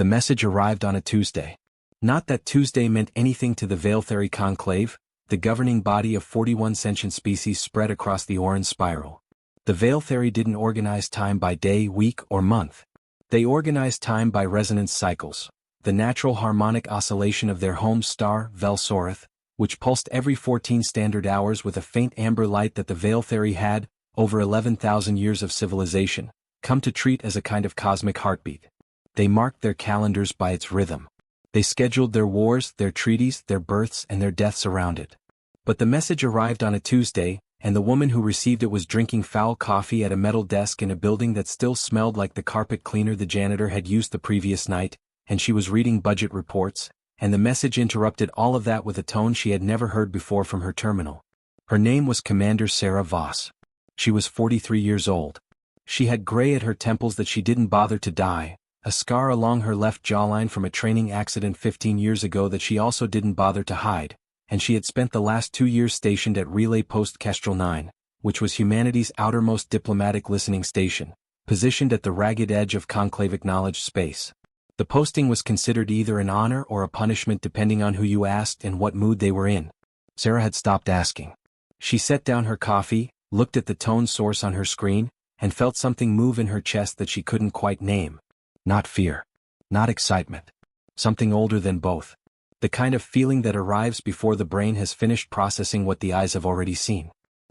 The message arrived on a Tuesday. Not that Tuesday meant anything to the Veiltheri Conclave, the governing body of 41 sentient species spread across the Orin Spiral. The Veiltheri didn't organize time by day, week, or month. They organized time by resonance cycles, the natural harmonic oscillation of their home star, Vel-Soreth, which pulsed every 14 standard hours with a faint amber light that the Veiltheri had, over 11,000 years of civilization, come to treat as a kind of cosmic heartbeat. They marked their calendars by its rhythm. They scheduled their wars, their treaties, their births, and their deaths around it. But the message arrived on a Tuesday, and the woman who received it was drinking foul coffee at a metal desk in a building that still smelled like the carpet cleaner the janitor had used the previous night, and she was reading budget reports, and the message interrupted all of that with a tone she had never heard before from her terminal. Her name was Commander Sarah Voss. She was 43 years old. She had gray at her temples that she didn't bother to dye, a scar along her left jawline from a training accident 15 years ago that she also didn't bother to hide, and she had spent the last 2 years stationed at Relay Post Kestrel 9, which was humanity's outermost diplomatic listening station, positioned at the ragged edge of conclave-acknowledged space. The posting was considered either an honor or a punishment depending on who you asked and what mood they were in. Sarah had stopped asking. She set down her coffee, looked at the tone source on her screen, and felt something move in her chest that she couldn't quite name. Not fear. Not excitement. Something older than both. The kind of feeling that arrives before the brain has finished processing what the eyes have already seen.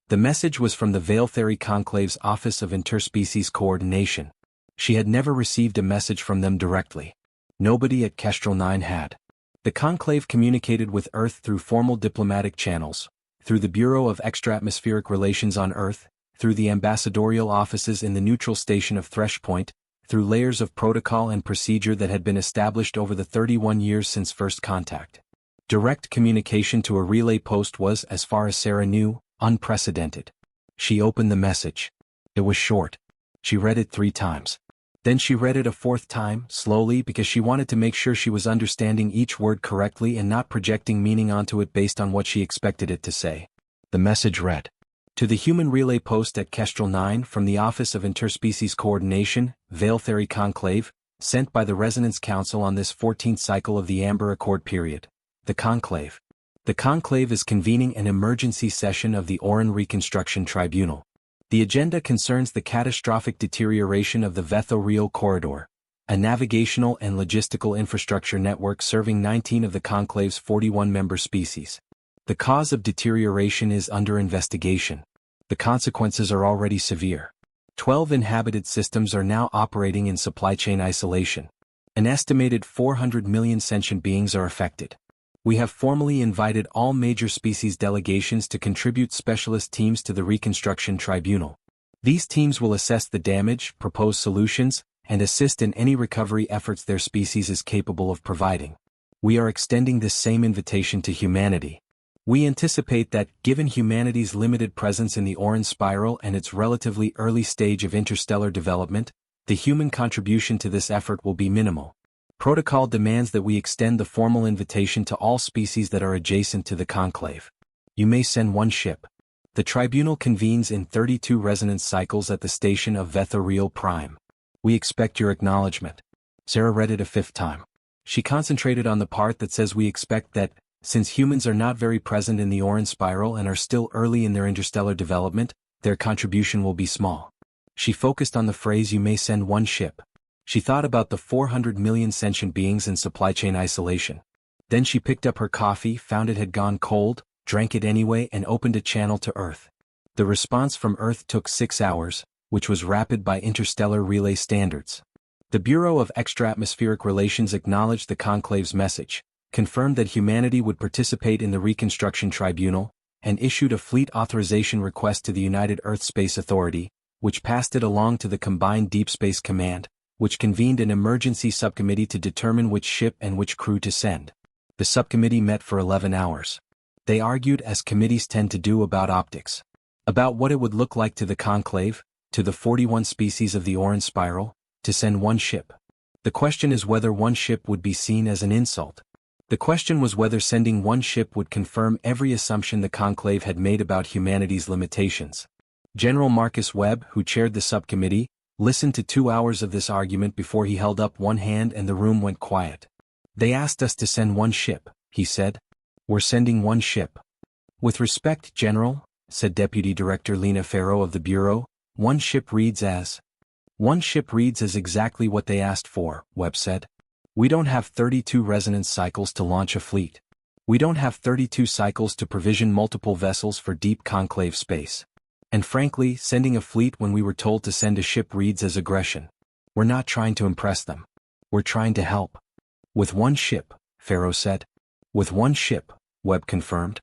The message was from the Veiltheri Conclave's Office of Interspecies Coordination. She had never received a message from them directly. Nobody at Kestrel 9 had. The Conclave communicated with Earth through formal diplomatic channels, through the Bureau of Extra-Atmospheric Relations on Earth, through the ambassadorial offices in the neutral station of Thresh Point, through layers of protocol and procedure that had been established over the 31 years since first contact. Direct communication to a relay post was, as far as Sarah knew, unprecedented. She opened the message. It was short. She read it 3 times. Then she read it a 4th time, slowly, because she wanted to make sure she was understanding each word correctly and not projecting meaning onto it based on what she expected it to say. The message read: to the human relay post at Kestrel 9 from the Office of Interspecies Coordination, Veiltheri Conclave, sent by the Resonance Council on this 14th cycle of the Amber Accord period. The Conclave. The Conclave is convening an emergency session of the Orin Reconstruction Tribunal. The agenda concerns the catastrophic deterioration of the Vetho-Real Corridor, a navigational and logistical infrastructure network serving 19 of the Conclave's 41 member species. The cause of deterioration is under investigation. The consequences are already severe. 12 inhabited systems are now operating in supply chain isolation. An estimated 400 million sentient beings are affected. We have formally invited all major species delegations to contribute specialist teams to the Reconstruction Tribunal. These teams will assess the damage, propose solutions, and assist in any recovery efforts their species is capable of providing. We are extending this same invitation to humanity. We anticipate that, given humanity's limited presence in the Orin Spiral and its relatively early stage of interstellar development, the human contribution to this effort will be minimal. Protocol demands that we extend the formal invitation to all species that are adjacent to the conclave. You may send 1 ship. The tribunal convenes in 32 resonance cycles at the station of Vetho-Real Prime. We expect your acknowledgement. Sarah read it a 5th time. She concentrated on the part that says we expect that, since humans are not very present in the Orin Spiral and are still early in their interstellar development, their contribution will be small. She focused on the phrase "you may send 1 ship." She thought about the 400 million sentient beings in supply chain isolation. Then she picked up her coffee, found it had gone cold, drank it anyway, and opened a channel to Earth. The response from Earth took 6 hours, which was rapid by interstellar relay standards. The Bureau of Extra-Atmospheric Relations acknowledged the conclave's message, confirmed that humanity would participate in the Reconstruction Tribunal, and issued a fleet authorization request to the United Earth Space Authority, which passed it along to the Combined Deep Space Command, which convened an emergency subcommittee to determine which ship and which crew to send. The subcommittee met for 11 hours. They argued, as committees tend to do, about optics. About what it would look like to the conclave, to the 41 species of the Orin Spiral, to send 1 ship. The question is whether 1 ship would be seen as an insult. The question was whether sending 1 ship would confirm every assumption the conclave had made about humanity's limitations. General Marcus Webb, who chaired the subcommittee, listened to 2 hours of this argument before he held up one hand and the room went quiet. "They asked us to send one ship," he said. "We're sending one ship." "With respect, General," said Deputy Director Lena Farrow of the Bureau, one ship reads as exactly what they asked for," Webb said. "We don't have 32 resonance cycles to launch a fleet. We don't have 32 cycles to provision multiple vessels for deep conclave space. And frankly, sending a fleet when we were told to send a ship reads as aggression. We're not trying to impress them. We're trying to help." "With one ship," Farrow said. "With one ship," Webb confirmed.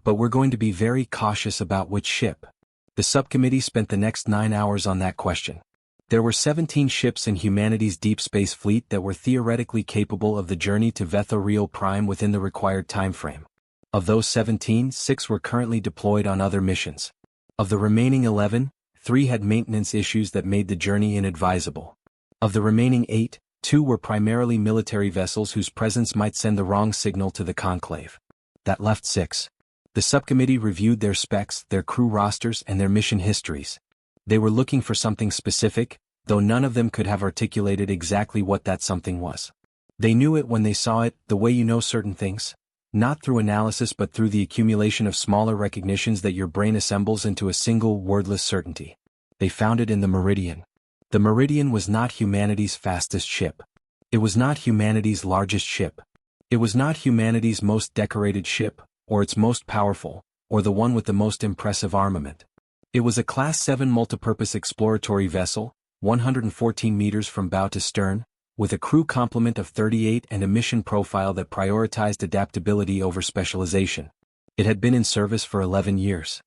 "But we're going to be very cautious about which ship." The subcommittee spent the next 9 hours on that question. There were 17 ships in humanity's deep space fleet that were theoretically capable of the journey to Vetho Real Prime within the required timeframe. Of those 17, 6 were currently deployed on other missions. Of the remaining 11, 3 had maintenance issues that made the journey inadvisable. Of the remaining 8, 2 were primarily military vessels whose presence might send the wrong signal to the conclave. That left 6. The subcommittee reviewed their specs, their crew rosters, and their mission histories. They were looking for something specific, though none of them could have articulated exactly what that something was. They knew it when they saw it, the way you know certain things. Not through analysis but through the accumulation of smaller recognitions that your brain assembles into a single, wordless certainty. They found it in the Meridian. The Meridian was not humanity's fastest ship. It was not humanity's largest ship. It was not humanity's most decorated ship, or its most powerful, or the one with the most impressive armament. It was a Class 7 multipurpose exploratory vessel, 114 meters from bow to stern, with a crew complement of 38 and a mission profile that prioritized adaptability over specialization. It had been in service for 11 years.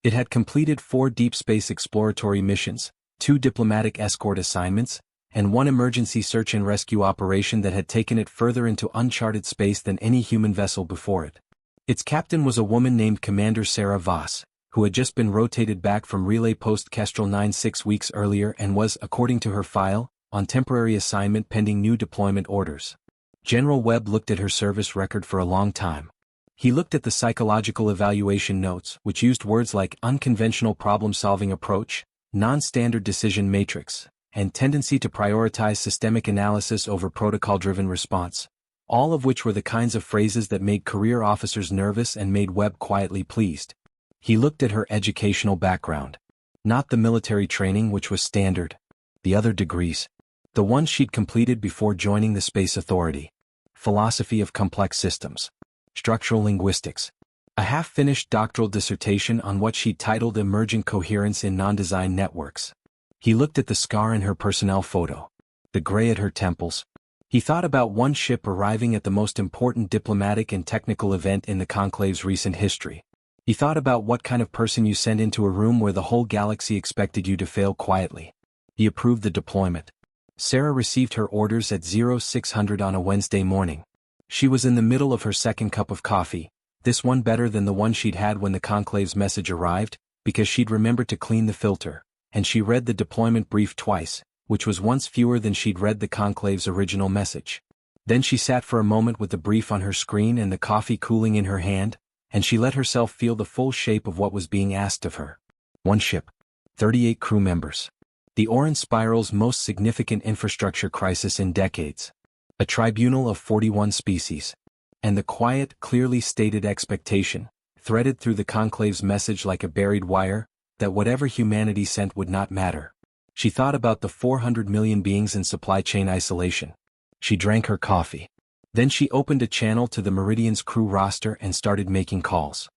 It had completed 4 deep space exploratory missions, 2 diplomatic escort assignments, and 1 emergency search and rescue operation that had taken it further into uncharted space than any human vessel before it. Its captain was a woman named Commander Sarah Voss, who had just been rotated back from Relay Post Kestrel 9 6 weeks earlier and was, according to her file, on temporary assignment pending new deployment orders. General Webb looked at her service record for a long time. He looked at the psychological evaluation notes, which used words like unconventional problem-solving approach, non-standard decision matrix, and tendency to prioritize systemic analysis over protocol-driven response, all of which were the kinds of phrases that made career officers nervous and made Webb quietly pleased. He looked at her educational background. Not the military training which was standard. The other degrees. The ones she'd completed before joining the Space Authority. Philosophy of complex systems. Structural linguistics. A half-finished doctoral dissertation on what she'd titled Emergent Coherence in Non-Design Networks. He looked at the scar in her personnel photo. The gray at her temples. He thought about one ship arriving at the most important diplomatic and technical event in the conclave's recent history. He thought about what kind of person you send into a room where the whole galaxy expected you to fail quietly. He approved the deployment. Sarah received her orders at 0600 on a Wednesday morning. She was in the middle of her second cup of coffee, this one better than the one she'd had when the conclave's message arrived, because she'd remembered to clean the filter, and she read the deployment brief twice, which was once fewer than she'd read the conclave's original message. Then she sat for a moment with the brief on her screen and the coffee cooling in her hand, and she let herself feel the full shape of what was being asked of her. One ship. 38 crew members. The Orin Spiral's most significant infrastructure crisis in decades. A tribunal of 41 species. And the quiet, clearly stated expectation, threaded through the conclave's message like a buried wire, that whatever humanity sent would not matter. She thought about the 400 million beings in supply chain isolation. She drank her coffee. Then she opened a channel to the Meridian's crew roster and started making calls.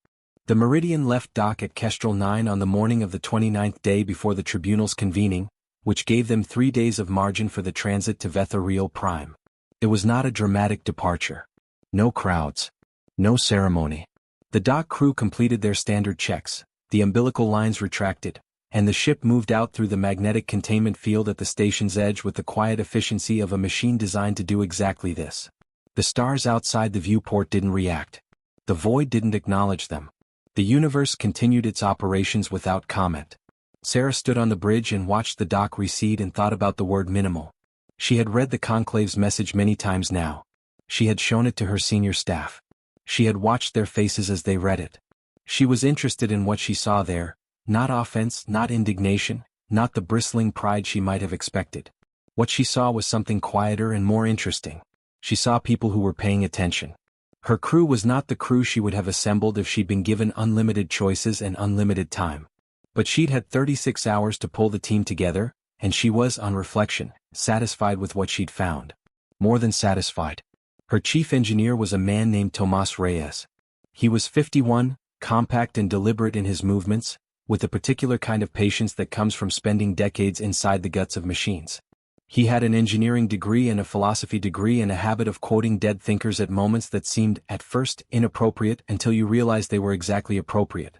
The Meridian left dock at Kestrel 9 on the morning of the 29th day before the tribunal's convening, which gave them 3 days of margin for the transit to Vetho Real Prime. It was not a dramatic departure. No crowds. No ceremony. The dock crew completed their standard checks, the umbilical lines retracted, and the ship moved out through the magnetic containment field at the station's edge with the quiet efficiency of a machine designed to do exactly this. The stars outside the viewport didn't react. The void didn't acknowledge them. The universe continued its operations without comment. Sarah stood on the bridge and watched the dock recede and thought about the word minimal. She had read the conclave's message many times now. She had shown it to her senior staff. She had watched their faces as they read it. She was interested in what she saw there, not offense, not indignation, not the bristling pride she might have expected. What she saw was something quieter and more interesting. She saw people who were paying attention. Her crew was not the crew she would have assembled if she'd been given unlimited choices and unlimited time. But she'd had 36 hours to pull the team together, and she was, on reflection, satisfied with what she'd found. More than satisfied. Her chief engineer was a man named Tomas Reyes. He was 51, compact and deliberate in his movements, with the particular kind of patience that comes from spending decades inside the guts of machines. He had an engineering degree and a philosophy degree and a habit of quoting dead thinkers at moments that seemed, at first, inappropriate until you realized they were exactly appropriate.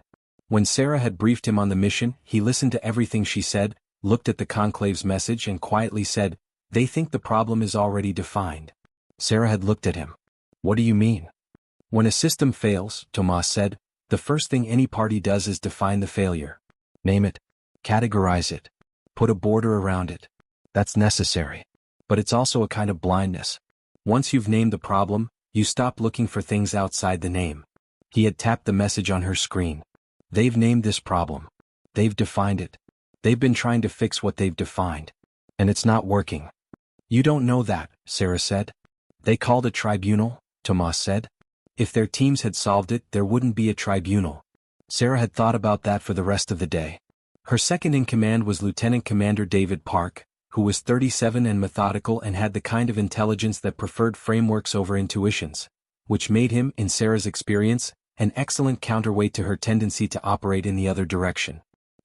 When Sarah had briefed him on the mission, he listened to everything she said, looked at the conclave's message and quietly said, "They think the problem is already defined." Sarah had looked at him. "What do you mean?" "When a system fails," Tomas said, "the first thing any party does is define the failure. Name it. Categorize it. Put a border around it. That's necessary. But it's also a kind of blindness. Once you've named the problem, you stop looking for things outside the name." He had tapped the message on her screen. "They've named this problem. They've defined it. They've been trying to fix what they've defined. And it's not working." "You don't know that," Sarah said. "They called a tribunal," Tomas said. "If their teams had solved it, there wouldn't be a tribunal." Sarah had thought about that for the rest of the day. Her second-in-command was Lieutenant Commander David Park, who was 37 and methodical and had the kind of intelligence that preferred frameworks over intuitions, which made him, in Sarah's experience, an excellent counterweight to her tendency to operate in the other direction.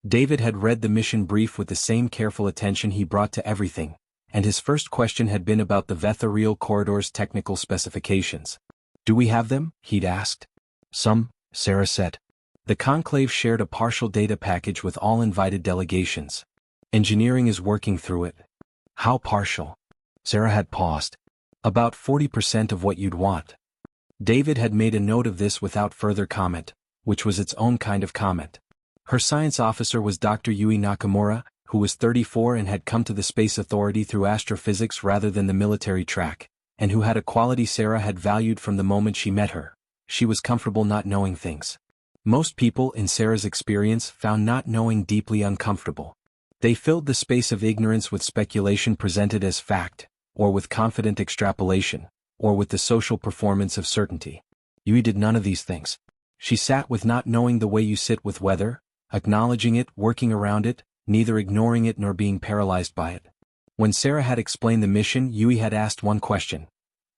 David had read the mission brief with the same careful attention he brought to everything, and his first question had been about the Vethariel corridor's technical specifications. "Do we have them?" he'd asked. "Some," Sarah said. The conclave shared a partial data package with all invited delegations. "Engineering is working through it." "How partial?" Sarah had paused. "About 40% of what you'd want." David had made a note of this without further comment, which was its own kind of comment. Her science officer was Dr. Yui Nakamura, who was 34 and had come to the Space Authority through astrophysics rather than the military track, and who had a quality Sarah had valued from the moment she met her. She was comfortable not knowing things. Most people, in Sarah's experience, found not knowing deeply uncomfortable. They filled the space of ignorance with speculation presented as fact, or with confident extrapolation, or with the social performance of certainty. Yui did none of these things. She sat with not knowing the way you sit with weather, acknowledging it, working around it, neither ignoring it nor being paralyzed by it. When Sarah had explained the mission, Yui had asked one question.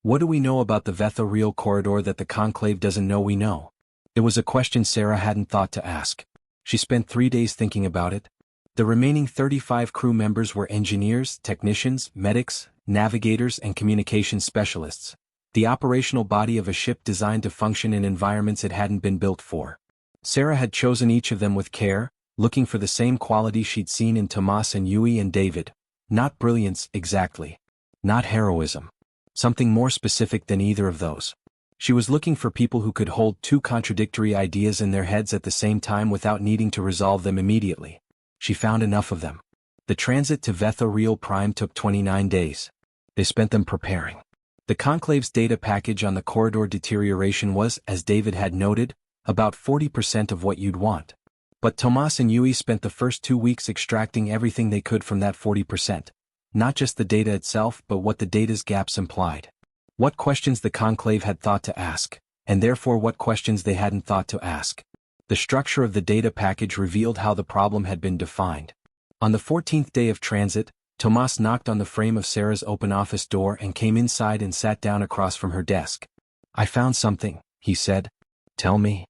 "What do we know about the Vethariel corridor that the conclave doesn't know we know?" It was a question Sarah hadn't thought to ask. She spent 3 days thinking about it. The remaining 35 crew members were engineers, technicians, medics, navigators and communication specialists, the operational body of a ship designed to function in environments it hadn't been built for. Sarah had chosen each of them with care, looking for the same qualities she'd seen in Tomas and Yui and David. Not brilliance, exactly. Not heroism. Something more specific than either of those. She was looking for people who could hold two contradictory ideas in their heads at the same time without needing to resolve them immediately. She found enough of them. The transit to Vethariel Prime took 29 days. They spent them preparing. The conclave's data package on the corridor deterioration was, as David had noted, about 40% of what you'd want. But Tomas and Yui spent the first 2 weeks extracting everything they could from that 40%. Not just the data itself, but what the data's gaps implied. What questions the conclave had thought to ask, and therefore what questions they hadn't thought to ask. The structure of the data package revealed how the problem had been defined. On the 14th day of transit, Tomas knocked on the frame of Sarah's open office door and came inside and sat down across from her desk. "I found something," he said. "Tell me."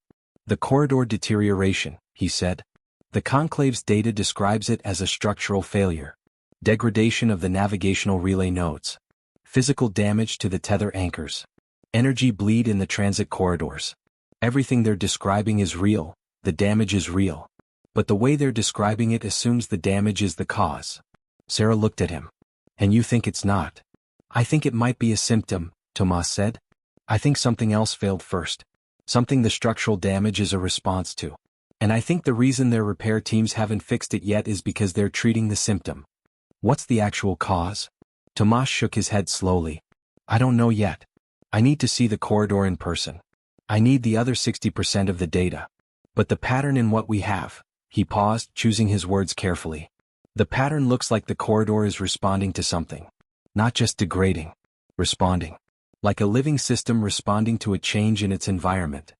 "The corridor deterioration," he said. "The conclave's data describes it as a structural failure. Degradation of the navigational relay nodes. Physical damage to the tether anchors. Energy bleed in the transit corridors. Everything they're describing is real, the damage is real. But the way they're describing it assumes the damage is the cause." Sarah looked at him. "And you think it's not?" "I think it might be a symptom," Tomas said. "I think something else failed first. Something the structural damage is a response to. And I think the reason their repair teams haven't fixed it yet is because they're treating the symptom." "What's the actual cause?" Tomas shook his head slowly. "I don't know yet. I need to see the corridor in person. I need the other 60% of the data. But the pattern in what we have," he paused, choosing his words carefully. The pattern looks like the corridor is responding to something. Not just degrading. Responding. Like a living system responding to a change in its environment.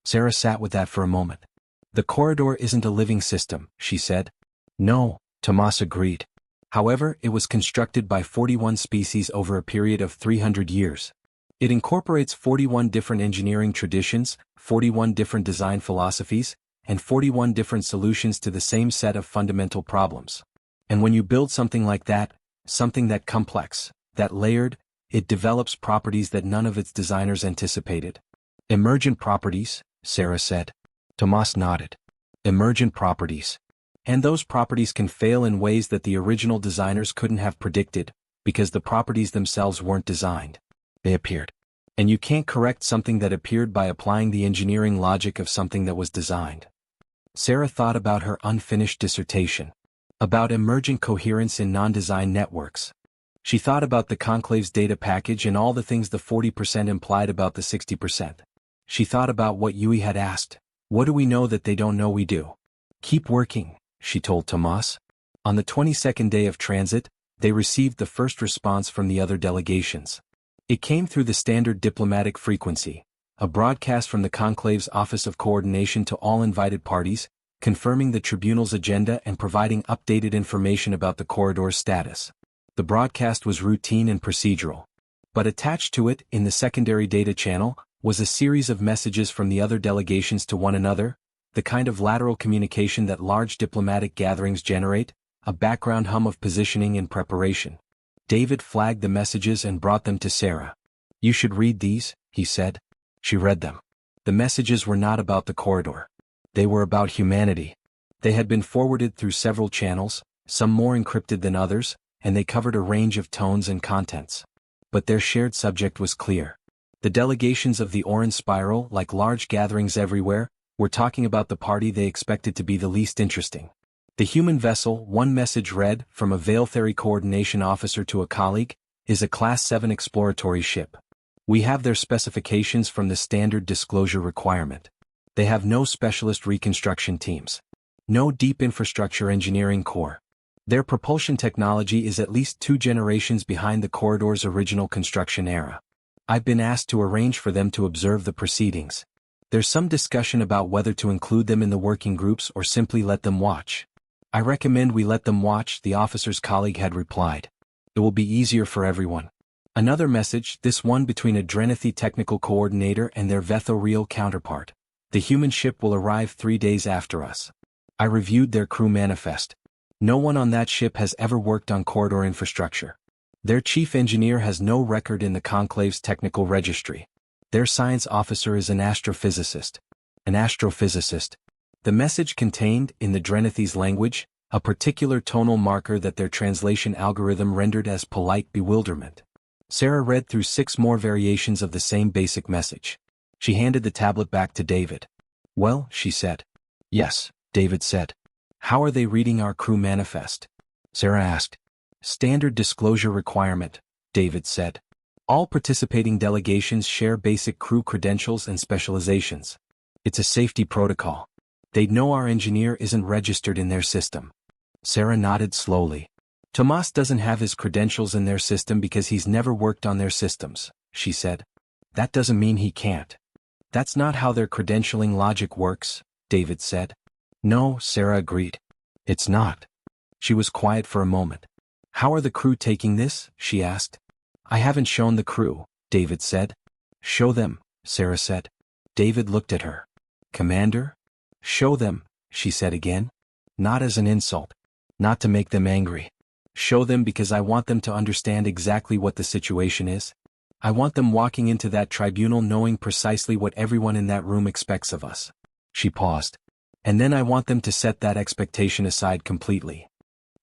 Sarah sat with that for a moment. The corridor isn't a living system, she said. No, Tomas agreed. However, it was constructed by 41 species over a period of 300 years. It incorporates 41 different engineering traditions, 41 different design philosophies, and 41 different solutions to the same set of fundamental problems. And when you build something like that, something that complex, that layered, it develops properties that none of its designers anticipated. Emergent properties, Sarah said. Tomas nodded. Emergent properties. And those properties can fail in ways that the original designers couldn't have predicted, because the properties themselves weren't designed. They appeared. And you can't correct something that appeared by applying the engineering logic of something that was designed. Sarah thought about her unfinished dissertation. About emergent coherence in non-design networks. She thought about the conclave's data package and all the things the 40% implied about the 60%. She thought about what Yui had asked. What do we know that they don't know we do? Keep working, she told Tomas. On the 22nd day of transit, they received the first response from the other delegations. It came through the standard diplomatic frequency, a broadcast from the conclave's Office of Coordination to all invited parties, confirming the tribunal's agenda and providing updated information about the corridor's status. The broadcast was routine and procedural. But attached to it, in the secondary data channel, was a series of messages from the other delegations to one another, the kind of lateral communication that large diplomatic gatherings generate, a background hum of positioning and preparation. David flagged the messages and brought them to Sarah. You should read these, he said. She read them. The messages were not about the corridor. They were about humanity. They had been forwarded through several channels, some more encrypted than others, and they covered a range of tones and contents. But their shared subject was clear. The delegations of the Orin Spiral, like large gatherings everywhere, were talking about the party they expected to be the least interesting. The human vessel, one message read, from a Veiltheri coordination officer to a colleague, is a Class 7 exploratory ship. We have their specifications from the standard disclosure requirement. They have no specialist reconstruction teams. No deep infrastructure engineering core. Their propulsion technology is at least 2 generations behind the corridor's original construction era. I've been asked to arrange for them to observe the proceedings. There's some discussion about whether to include them in the working groups or simply let them watch. I recommend we let them watch, the officer's colleague had replied. It will be easier for everyone. Another message, this one between a Drenethi technical coordinator and their Vetho-real counterpart. The human ship will arrive 3 days after us. I reviewed their crew manifest. No one on that ship has ever worked on corridor infrastructure. Their chief engineer has no record in the conclave's technical registry. Their science officer is an astrophysicist. An astrophysicist. The message contained, in the Drenethi's language, a particular tonal marker that their translation algorithm rendered as polite bewilderment. Sarah read through 6 more variations of the same basic message. She handed the tablet back to David. Well, she said. Yes, David said. How are they reading our crew manifest? Sarah asked. Standard disclosure requirement, David said. All participating delegations share basic crew credentials and specializations. It's a safety protocol. They'd know our engineer isn't registered in their system. Sarah nodded slowly. Tomas doesn't have his credentials in their system because he's never worked on their systems, she said. That doesn't mean he can't. That's not how their credentialing logic works, David said. No, Sarah agreed. It's not. She was quiet for a moment. How are the crew taking this? She asked. I haven't shown the crew, David said. Show them, Sarah said. David looked at her. Commander? Show them, she said again. Not as an insult. Not to make them angry. Show them because I want them to understand exactly what the situation is. I want them walking into that tribunal knowing precisely what everyone in that room expects of us. She paused. And then I want them to set that expectation aside completely.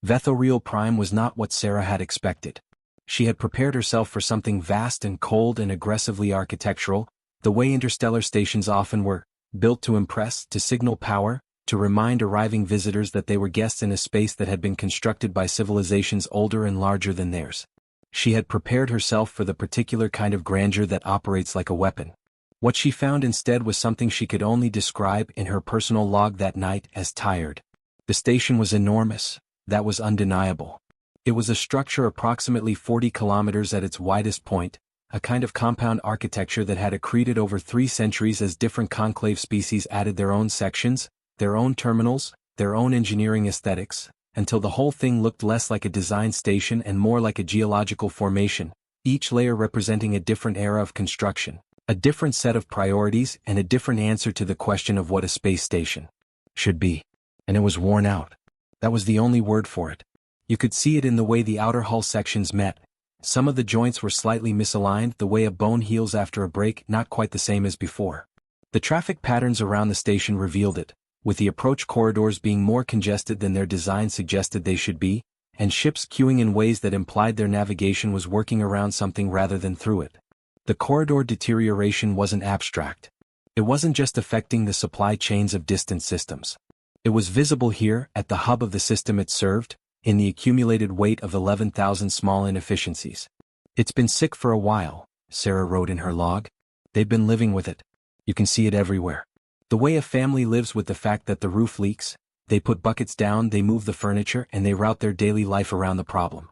Vetho-real Prime was not what Sarah had expected. She had prepared herself for something vast and cold and aggressively architectural, the way interstellar stations often were, built to impress, to signal power, to remind arriving visitors that they were guests in a space that had been constructed by civilizations older and larger than theirs. She had prepared herself for the particular kind of grandeur that operates like a weapon. What she found instead was something she could only describe in her personal log that night as tired. The station was enormous, That was undeniable. It was a structure approximately 40 kilometers at its widest point, a kind of compound architecture that had accreted over 3 centuries as different conclave species added their own sections, their own terminals, their own engineering aesthetics, until the whole thing looked less like a design station and more like a geological formation, each layer representing a different era of construction, a different set of priorities and a different answer to the question of what a space station should be. And it was worn out. That was the only word for it. You could see it in the way the outer hull sections met. Some of the joints were slightly misaligned, the way a bone heals after a break, not quite the same as before. The traffic patterns around the station revealed it, with the approach corridors being more congested than their design suggested they should be, and ships queuing in ways that implied their navigation was working around something rather than through it. The corridor deterioration wasn't abstract. It wasn't just affecting the supply chains of distant systems. It was visible here, at the hub of the system it served, in the accumulated weight of 11,000 small inefficiencies. It's been sick for a while, Sarah wrote in her log. They've been living with it. You can see it everywhere. The way a family lives with the fact that the roof leaks, they put buckets down, they move the furniture, and they route their daily life around the problem.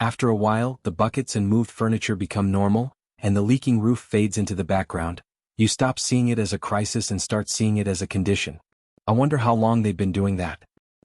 After a while, the buckets and moved furniture become normal, and the leaking roof fades into the background. You stop seeing it as a crisis and start seeing it as a condition. I wonder how long they've been doing that.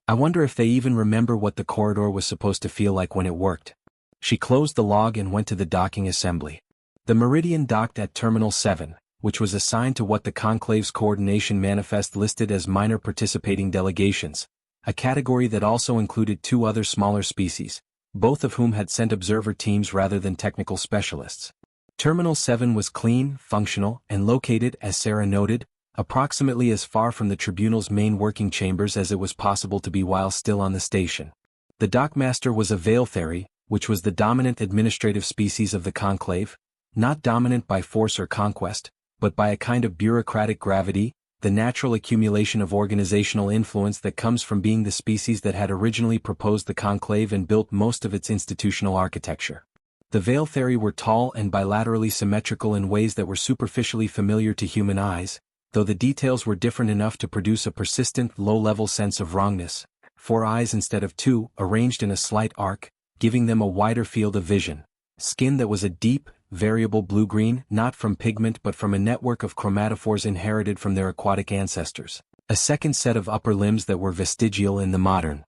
I wonder if they even remember what the corridor was supposed to feel like when it worked. She closed the log and went to the docking assembly. The Meridian docked at Terminal 7, which was assigned to what the Conclave's coordination manifest listed as minor participating delegations, a category that also included 2 other smaller species, both of whom had sent observer teams rather than technical specialists. Terminal 7 was clean, functional, and located, as Sarah noted, approximately as far from the tribunal's main working chambers as it was possible to be while still on the station. The dockmaster was a Veiltheri, which was the dominant administrative species of the conclave, not dominant by force or conquest, but by a kind of bureaucratic gravity, the natural accumulation of organizational influence that comes from being the species that had originally proposed the conclave and built most of its institutional architecture. The Veiltheri were tall and bilaterally symmetrical in ways that were superficially familiar to human eyes, though the details were different enough to produce a persistent low-level sense of wrongness. 4 eyes instead of 2, arranged in a slight arc, giving them a wider field of vision. Skin that was a deep, variable blue-green, not from pigment but from a network of chromatophores inherited from their aquatic ancestors. A second set of upper limbs that were vestigial in the modern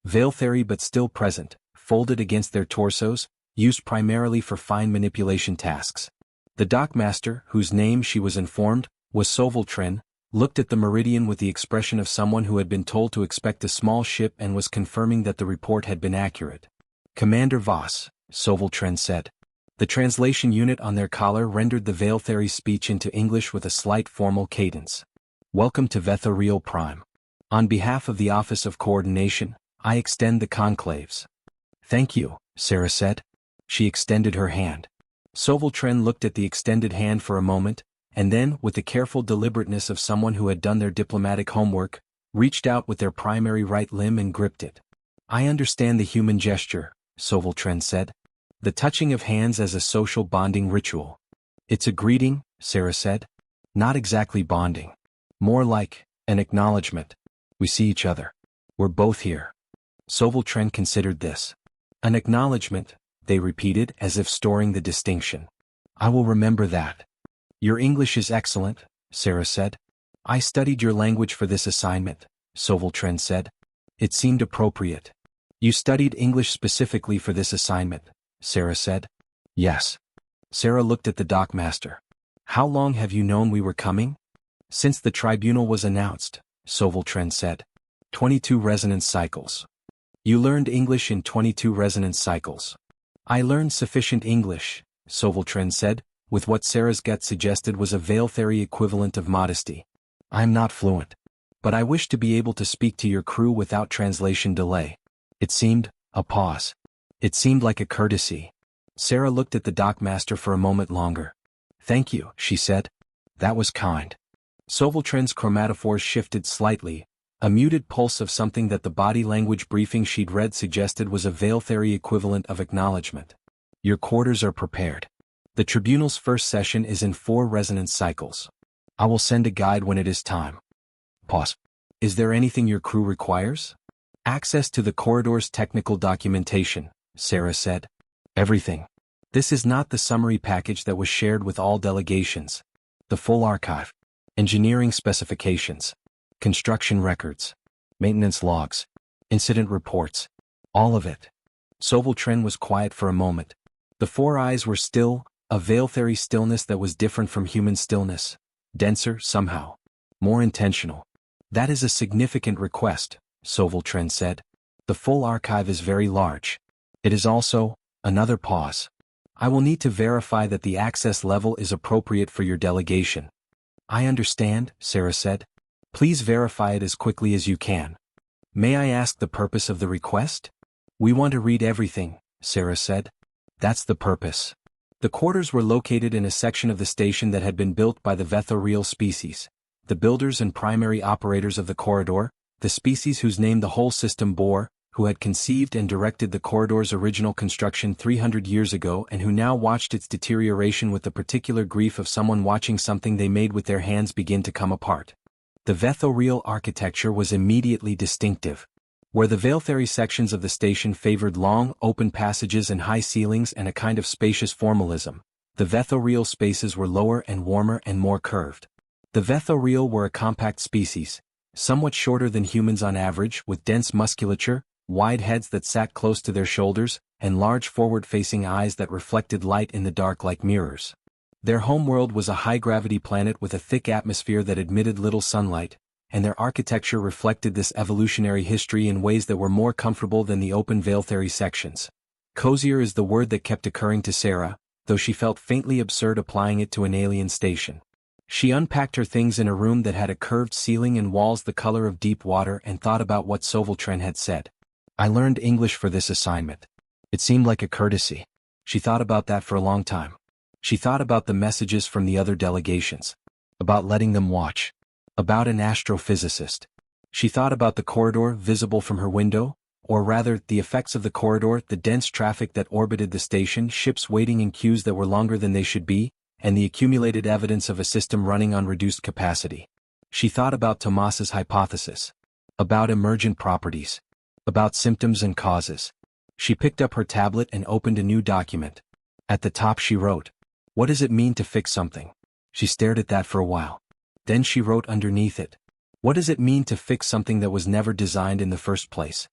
Veiltheri but still present, folded against their torsos, used primarily for fine manipulation tasks. The dockmaster, whose name she was informed was Soveltren, looked at the Meridian with the expression of someone who had been told to expect a small ship and was confirming that the report had been accurate. Commander Voss, Soveltren said. The translation unit on their collar rendered the Veiltheri's speech into English with a slight formal cadence. Welcome to Vetha Real Prime. On behalf of the Office of Coordination, I extend the conclaves. Thank you, Sarah said. She extended her hand. Soveltren looked at the extended hand for a moment, and then, with the careful deliberateness of someone who had done their diplomatic homework, reached out with their primary right limb and gripped it. I understand the human gesture, Soveltren said. The touching of hands as a social bonding ritual. It's a greeting, Sarah said. Not exactly bonding. More like an acknowledgement. We see each other. We're both here. Soveltren considered this. An acknowledgement, they repeated as if storing the distinction. I will remember that. Your English is excellent, Sarah said. I studied your language for this assignment, Soveltren said. It seemed appropriate. You studied English specifically for this assignment, Sarah said. Yes. Sarah looked at the dockmaster. How long have you known we were coming? Since the tribunal was announced, Soveltren said. 22 resonance cycles. You learned English in 22 resonance cycles. I learned sufficient English, Soveltren said, with what Sarah's gut suggested was a Veiltheri equivalent of modesty. I'm not fluent. But I wish to be able to speak to your crew without translation delay. It seemed, a pause. It seemed like a courtesy. Sarah looked at the dockmaster for a moment longer. Thank you, she said. That was kind. Soveltren's chromatophores shifted slightly, a muted pulse of something that the body language briefing she'd read suggested was a Veiltheri equivalent of acknowledgement. Your quarters are prepared. The tribunal's first session is in 4 resonance cycles. I will send a guide when it is time. Pause. Is there anything your crew requires? Access to the corridor's technical documentation, Sarah said. Everything. This is not the summary package that was shared with all delegations. The full archive. Engineering specifications. Construction records. Maintenance logs. Incident reports. All of it. Soveltren was quiet for a moment. The four eyes were still, a Veiltheri stillness that was different from human stillness. Denser, somehow. More intentional. That is a significant request, Soveltren said. The full archive is very large. It is also, another pause. I will need to verify that the access level is appropriate for your delegation. I understand, Sarah said. Please verify it as quickly as you can. May I ask the purpose of the request? We want to read everything, Sarah said. That's the purpose. The quarters were located in a section of the station that had been built by the Vethoreal species, the builders and primary operators of the corridor, the species whose name the whole system bore, who had conceived and directed the corridor's original construction 300 years ago and who now watched its deterioration with the particular grief of someone watching something they made with their hands begin to come apart. The Vethoreal architecture was immediately distinctive. Where the Veiltheri sections of the station favored long, open passages and high ceilings and a kind of spacious formalism, the Vethoreal spaces were lower and warmer and more curved. The Vethoreal were a compact species, somewhat shorter than humans on average, with dense musculature, wide heads that sat close to their shoulders, and large forward-facing eyes that reflected light in the dark like mirrors. Their homeworld was a high-gravity planet with a thick atmosphere that admitted little sunlight, and their architecture reflected this evolutionary history in ways that were more comfortable than the open Veiltheri sections. Cozier is the word that kept occurring to Sarah, though she felt faintly absurd applying it to an alien station. She unpacked her things in a room that had a curved ceiling and walls the color of deep water and thought about what Soveltren had said. I learned English for this assignment. It seemed like a courtesy. She thought about that for a long time. She thought about the messages from the other delegations. About letting them watch. About an astrophysicist. She thought about the corridor visible from her window, or rather, the effects of the corridor, the dense traffic that orbited the station, ships waiting in queues that were longer than they should be, and the accumulated evidence of a system running on reduced capacity. She thought about Tomas's hypothesis. About emergent properties. About symptoms and causes. She picked up her tablet and opened a new document. At the top she wrote, "What does it mean to fix something?" She stared at that for a while. Then she wrote underneath it, "What does it mean to fix something that was never designed in the first place?"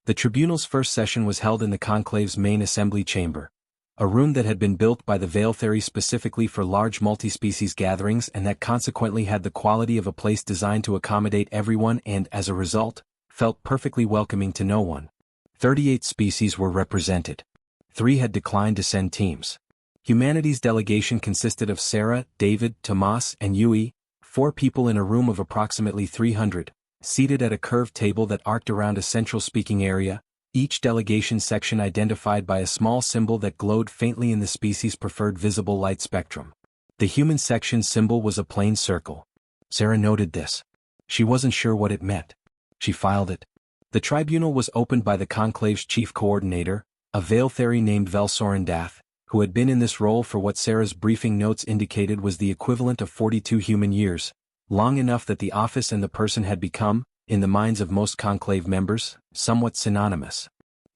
The tribunal's first session was held in the conclave's main assembly chamber, a room that had been built by the Veiltheri specifically for large multi-species gatherings and that consequently had the quality of a place designed to accommodate everyone and, as a result, felt perfectly welcoming to no one. 38 species were represented. 3 had declined to send teams. Humanity's delegation consisted of Sarah, David, Tomas, and Yui, 4 people in a room of approximately 300, seated at a curved table that arced around a central speaking area, each delegation section identified by a small symbol that glowed faintly in the species' preferred visible light spectrum. The human section symbol was a plain circle. Sarah noted this. She wasn't sure what it meant. She filed it. The tribunal was opened by the conclave's chief coordinator, a Veiltheri named Velsorendath, who had been in this role for what Sarah's briefing notes indicated was the equivalent of 42 human years, long enough that the office and the person had become, in the minds of most conclave members, somewhat synonymous.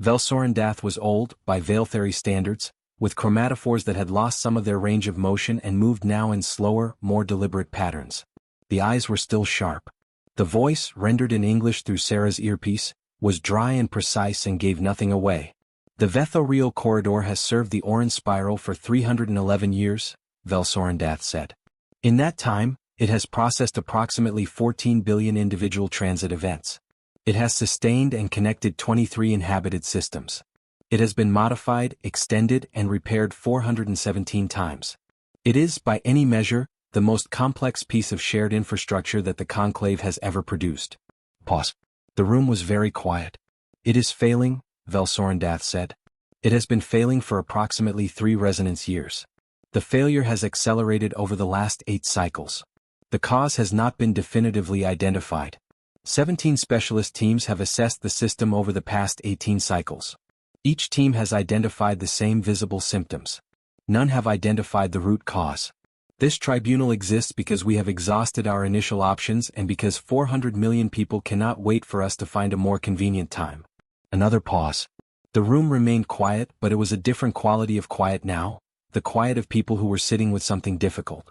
Velsorendath was old, by Veiltheri standards, with chromatophores that had lost some of their range of motion and moved now in slower, more deliberate patterns. The eyes were still sharp. The voice, rendered in English through Sarah's earpiece, was dry and precise and gave nothing away. The Vethoreal corridor has served the Orin Spiral for 311 years, Velsorendath said. In that time, it has processed approximately 14 billion individual transit events. It has sustained and connected 23 inhabited systems. It has been modified, extended, and repaired 417 times. It is, by any measure, the most complex piece of shared infrastructure that the conclave has ever produced. Pause. The room was very quiet. It is failing, Velsorendath said. It has been failing for approximately 3 resonance years. The failure has accelerated over the last 8 cycles. The cause has not been definitively identified. 17 specialist teams have assessed the system over the past 18 cycles. Each team has identified the same visible symptoms. None have identified the root cause. This tribunal exists because we have exhausted our initial options and because 400 million people cannot wait for us to find a more convenient time. Another pause. The room remained quiet, but it was a different quality of quiet now, the quiet of people who were sitting with something difficult.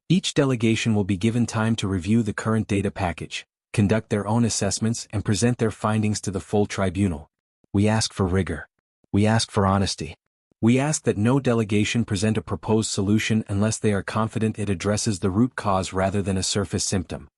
Each delegation will be given time to review the current data package, conduct their own assessments and present their findings to the full tribunal. We ask for rigor. We ask for honesty. We ask that no delegation present a proposed solution unless they are confident it addresses the root cause rather than a surface symptom.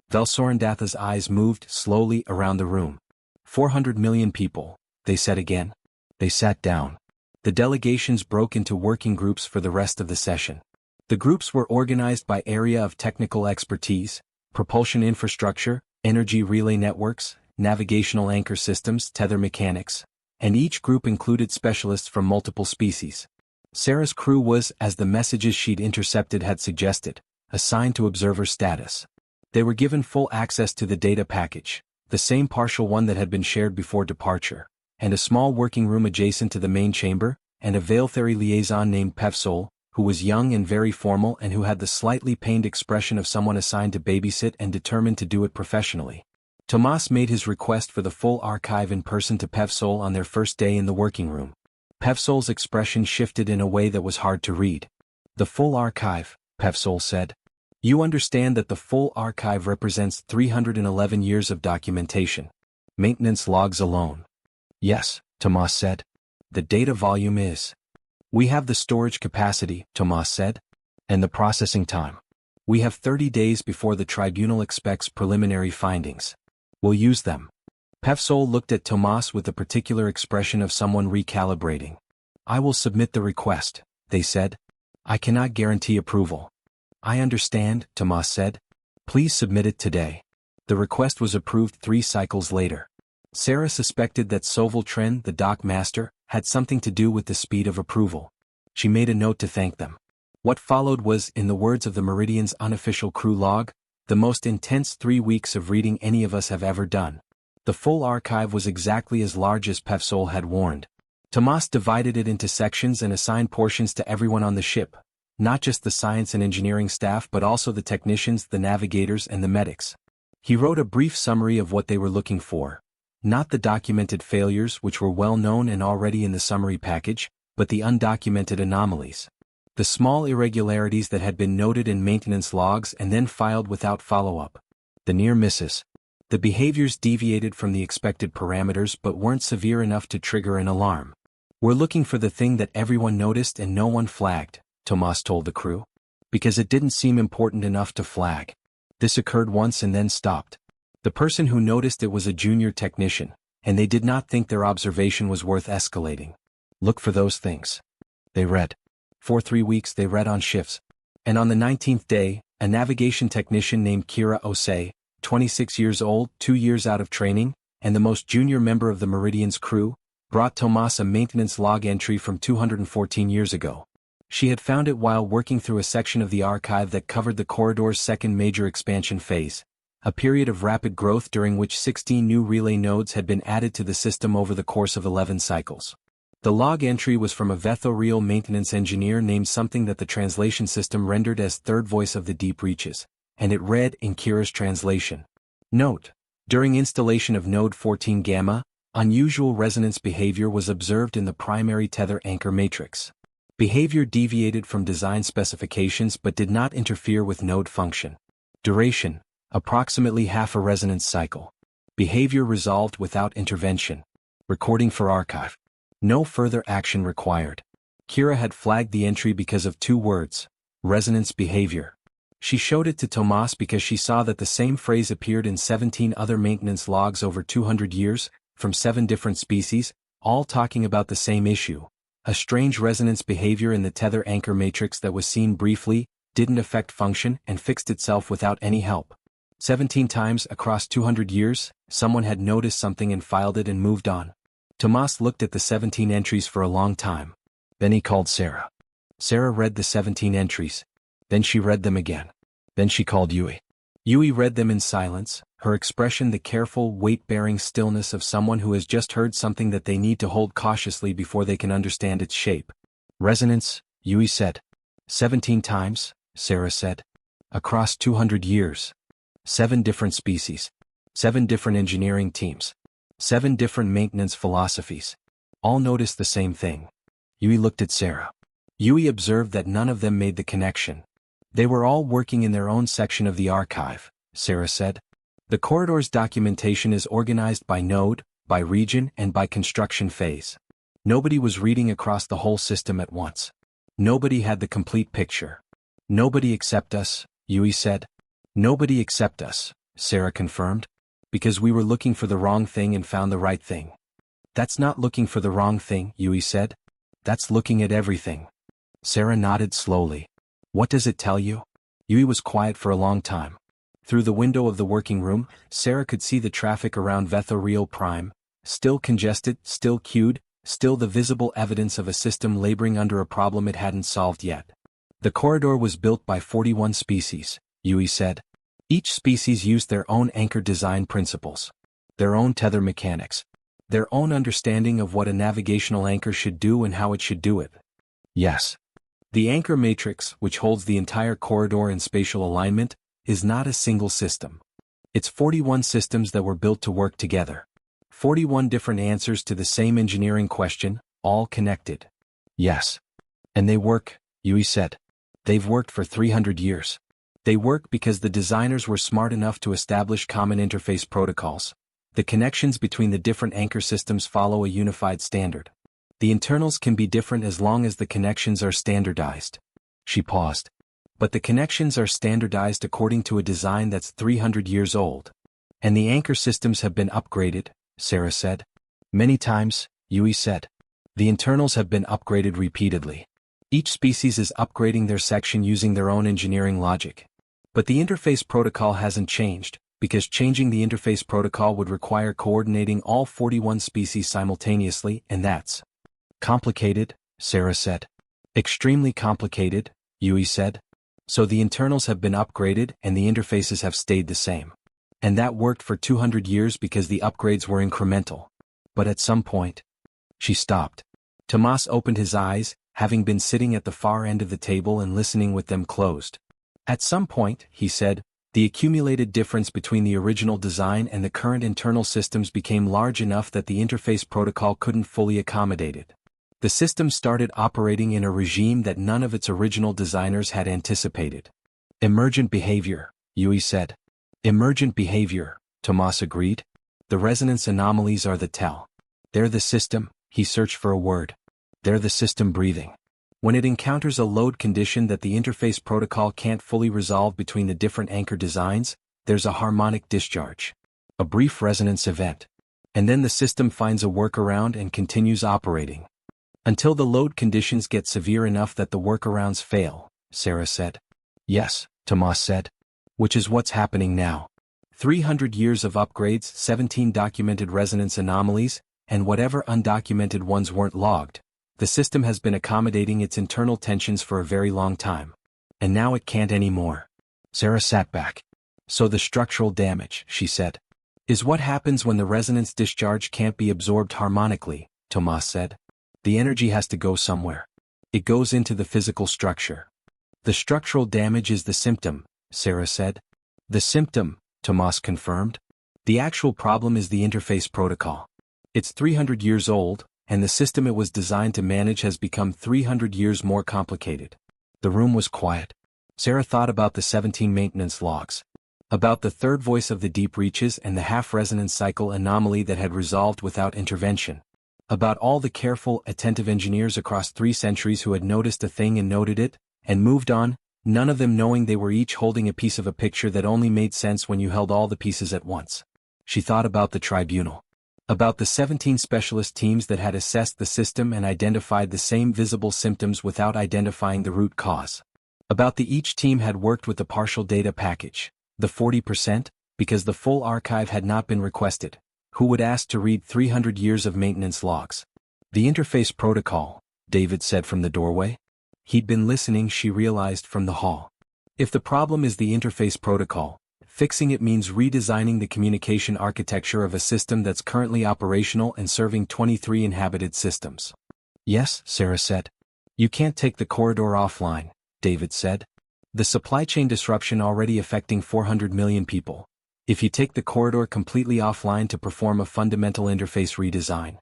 Velsorandatha's eyes moved slowly around the room. 400 million people, they said again. They sat down. The delegations broke into working groups for the rest of the session. The groups were organized by area of technical expertise: propulsion infrastructure, energy relay networks, navigational anchor systems, tether mechanics, and each group included specialists from multiple species. Sarah's crew was, as the messages she'd intercepted had suggested, assigned to observer status. They were given full access to the data package, the same partial one that had been shared before departure, and a small working room adjacent to the main chamber, and a Veiltheri liaison named Pevsol, who was young and very formal and who had the slightly pained expression of someone assigned to babysit and determined to do it professionally. Tomas made his request for the full archive in person to Pevsol on their first day in the working room. Pevsol's expression shifted in a way that was hard to read. The full archive, Pevsol said. You understand that the full archive represents 311 years of documentation. Maintenance logs alone. Yes, Tomas said. The data volume is. We have the storage capacity, Tomas said. And the processing time. We have 30 days before the tribunal expects preliminary findings. We'll use them. Pevsol looked at Tomas with a particular expression of someone recalibrating. I will submit the request, they said. I cannot guarantee approval. I understand, Tomas said. Please submit it today. The request was approved 3 cycles later. Sarah suspected that Soveltren, the dock master, had something to do with the speed of approval. She made a note to thank them. What followed was, in the words of the Meridian's unofficial crew log, the most intense 3 weeks of reading any of us have ever done. The full archive was exactly as large as Pevsol had warned. Tomas divided it into sections and assigned portions to everyone on the ship, not just the science and engineering staff but also the technicians, the navigators and the medics. He wrote a brief summary of what they were looking for. Not the documented failures which were well known and already in the summary package, but the undocumented anomalies. The small irregularities that had been noted in maintenance logs and then filed without follow-up. The near misses. The behaviors deviated from the expected parameters but weren't severe enough to trigger an alarm. We're looking for the thing that everyone noticed and no one flagged, Tomas told the crew. Because it didn't seem important enough to flag. This occurred once and then stopped. The person who noticed it was a junior technician, and they did not think their observation was worth escalating. Look for those things. They read. For 3 weeks they read on shifts. And on the 19th day, a navigation technician named Kira Osei, 26 years old, 2 years out of training, and the most junior member of the Meridian's crew, brought Tomas a maintenance log entry from 214 years ago. She had found it while working through a section of the archive that covered the corridor's second major expansion phase, a period of rapid growth during which 16 new relay nodes had been added to the system over the course of 11 cycles. The log entry was from a Vethorial maintenance engineer named something that the translation system rendered as third voice of the deep reaches, and it read in Kira's translation. Note: during installation of node 14 Gamma, unusual resonance behavior was observed in the primary tether anchor matrix. Behavior deviated from design specifications but did not interfere with node function. Duration: approximately half a resonance cycle. Behavior resolved without intervention. Recording for archive. No further action required. Kira had flagged the entry because of 2 words: resonance behavior. She showed it to Tomas because she saw that the same phrase appeared in 17 other maintenance logs over 200 years, from 7 different species, all talking about the same issue. A strange resonance behavior in the tether anchor matrix that was seen briefly, didn't affect function, and fixed itself without any help. 17 times across 200 years, someone had noticed something and filed it and moved on. Tomas looked at the 17 entries for a long time. Then he called Sarah. Sarah read the 17 entries. Then she read them again. Then she called Yui. Yui read them in silence, her expression the careful, weight-bearing stillness of someone who has just heard something that they need to hold cautiously before they can understand its shape. Resonance, Yui said. 17 times, Sarah said. Across 200 years. 7 different species. 7 different engineering teams. 7 different maintenance philosophies. All noticed the same thing. Yui looked at Sarah. Yui observed that none of them made the connection. They were all working in their own section of the archive, Sarah said. The corridor's documentation is organized by node, by region, and by construction phase. Nobody was reading across the whole system at once. Nobody had the complete picture. Nobody except us, Yui said. Nobody except us, Sarah confirmed. Because we were looking for the wrong thing and found the right thing. That's not looking for the wrong thing, Yui said. That's looking at everything. Sarah nodded slowly. What does it tell you? Yui was quiet for a long time. Through the window of the working room, Sarah could see the traffic around Vetho Real Prime, still congested, still queued, still the visible evidence of a system laboring under a problem it hadn't solved yet. The corridor was built by 41 species, Yui said. Each species used their own anchor design principles, their own tether mechanics, their own understanding of what a navigational anchor should do and how it should do it. Yes. The anchor matrix, which holds the entire corridor in spatial alignment, is not a single system. It's 41 systems that were built to work together. 41 different answers to the same engineering question, all connected. Yes. And they work, Yui said. They've worked for 300 years. They work because the designers were smart enough to establish common interface protocols. The connections between the different anchor systems follow a unified standard. The internals can be different as long as the connections are standardized. She paused. But the connections are standardized according to a design that's 300 years old. And the anchor systems have been upgraded, Sarah said. Many times, Yui said. The internals have been upgraded repeatedly. Each species is upgrading their section using their own engineering logic. But the interface protocol hasn't changed, because changing the interface protocol would require coordinating all 41 species simultaneously, and that's complicated, Sarah said. Extremely complicated, Yui said. So the internals have been upgraded and the interfaces have stayed the same. And that worked for 200 years because the upgrades were incremental. But at some point, she stopped. Tomas opened his eyes, having been sitting at the far end of the table and listening with them closed. At some point, he said, the accumulated difference between the original design and the current internal systems became large enough that the interface protocol couldn't fully accommodate it. The system started operating in a regime that none of its original designers had anticipated. Emergent behavior, Yui said. Emergent behavior, Tomas agreed. The resonance anomalies are the tell. They're the system, he searched for a word. They're the system breathing. When it encounters a load condition that the interface protocol can't fully resolve between the different anchor designs, there's a harmonic discharge. A brief resonance event. And then the system finds a workaround and continues operating. Until the load conditions get severe enough that the workarounds fail, Sarah said. Yes, Tomas said. Which is what's happening now. 300 years of upgrades, 17 documented resonance anomalies, and whatever undocumented ones weren't logged. The system has been accommodating its internal tensions for a very long time. And now it can't anymore. Sarah sat back. So the structural damage, she said, is what happens when the resonance discharge can't be absorbed harmonically, Tomas said. The energy has to go somewhere. It goes into the physical structure. The structural damage is the symptom, Sarah said. The symptom, Tomas confirmed. The actual problem is the interface protocol. It's 300 years old, and the system it was designed to manage has become 300 years more complicated. The room was quiet. Sarah thought about the 17 maintenance logs. About the third voice of the deep reaches and the half-resonance cycle anomaly that had resolved without intervention. About all the careful, attentive engineers across 3 centuries who had noticed a thing and noted it, and moved on, none of them knowing they were each holding a piece of a picture that only made sense when you held all the pieces at once. She thought about the tribunal. About the 17 specialist teams that had assessed the system and identified the same visible symptoms without identifying the root cause. About the each team had worked with the partial data package, the 40%, because the full archive had not been requested. Who would ask to read 300 years of maintenance logs? The interface protocol, David said from the doorway. He'd been listening, she realized, from the hall. If the problem is the interface protocol, fixing it means redesigning the communication architecture of a system that's currently operational and serving 23 inhabited systems. Yes, Sarah said. You can't take the corridor offline, David said. The supply chain disruption already affecting 400 million people. If you take the corridor completely offline to perform a fundamental interface redesign.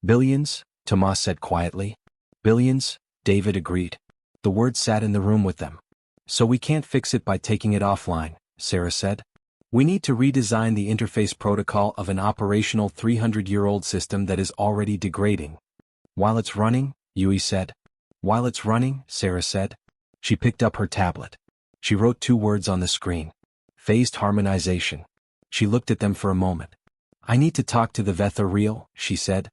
Billions, Tomas said quietly. Billions, David agreed. The word sat in the room with them. So we can't fix it by taking it offline, Sarah said. We need to redesign the interface protocol of an operational 300-year-old system that is already degrading. While it's running, Yui said. While it's running, Sarah said. She picked up her tablet. She wrote 2 words on the screen. Phased harmonization. She looked at them for a moment. I need to talk to the Vetho Reel, she said.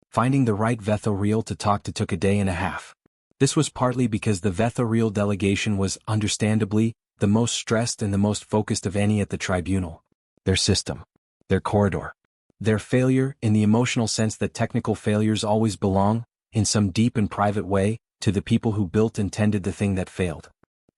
Finding the right Vetho Reel to talk to took a day and a half. This was partly because the Vetho Reel delegation was, understandably, the most stressed and the most focused of any at the tribunal. Their system. Their corridor. Their failure, in the emotional sense that technical failures always belong, in some deep and private way, to the people who built and tended the thing that failed.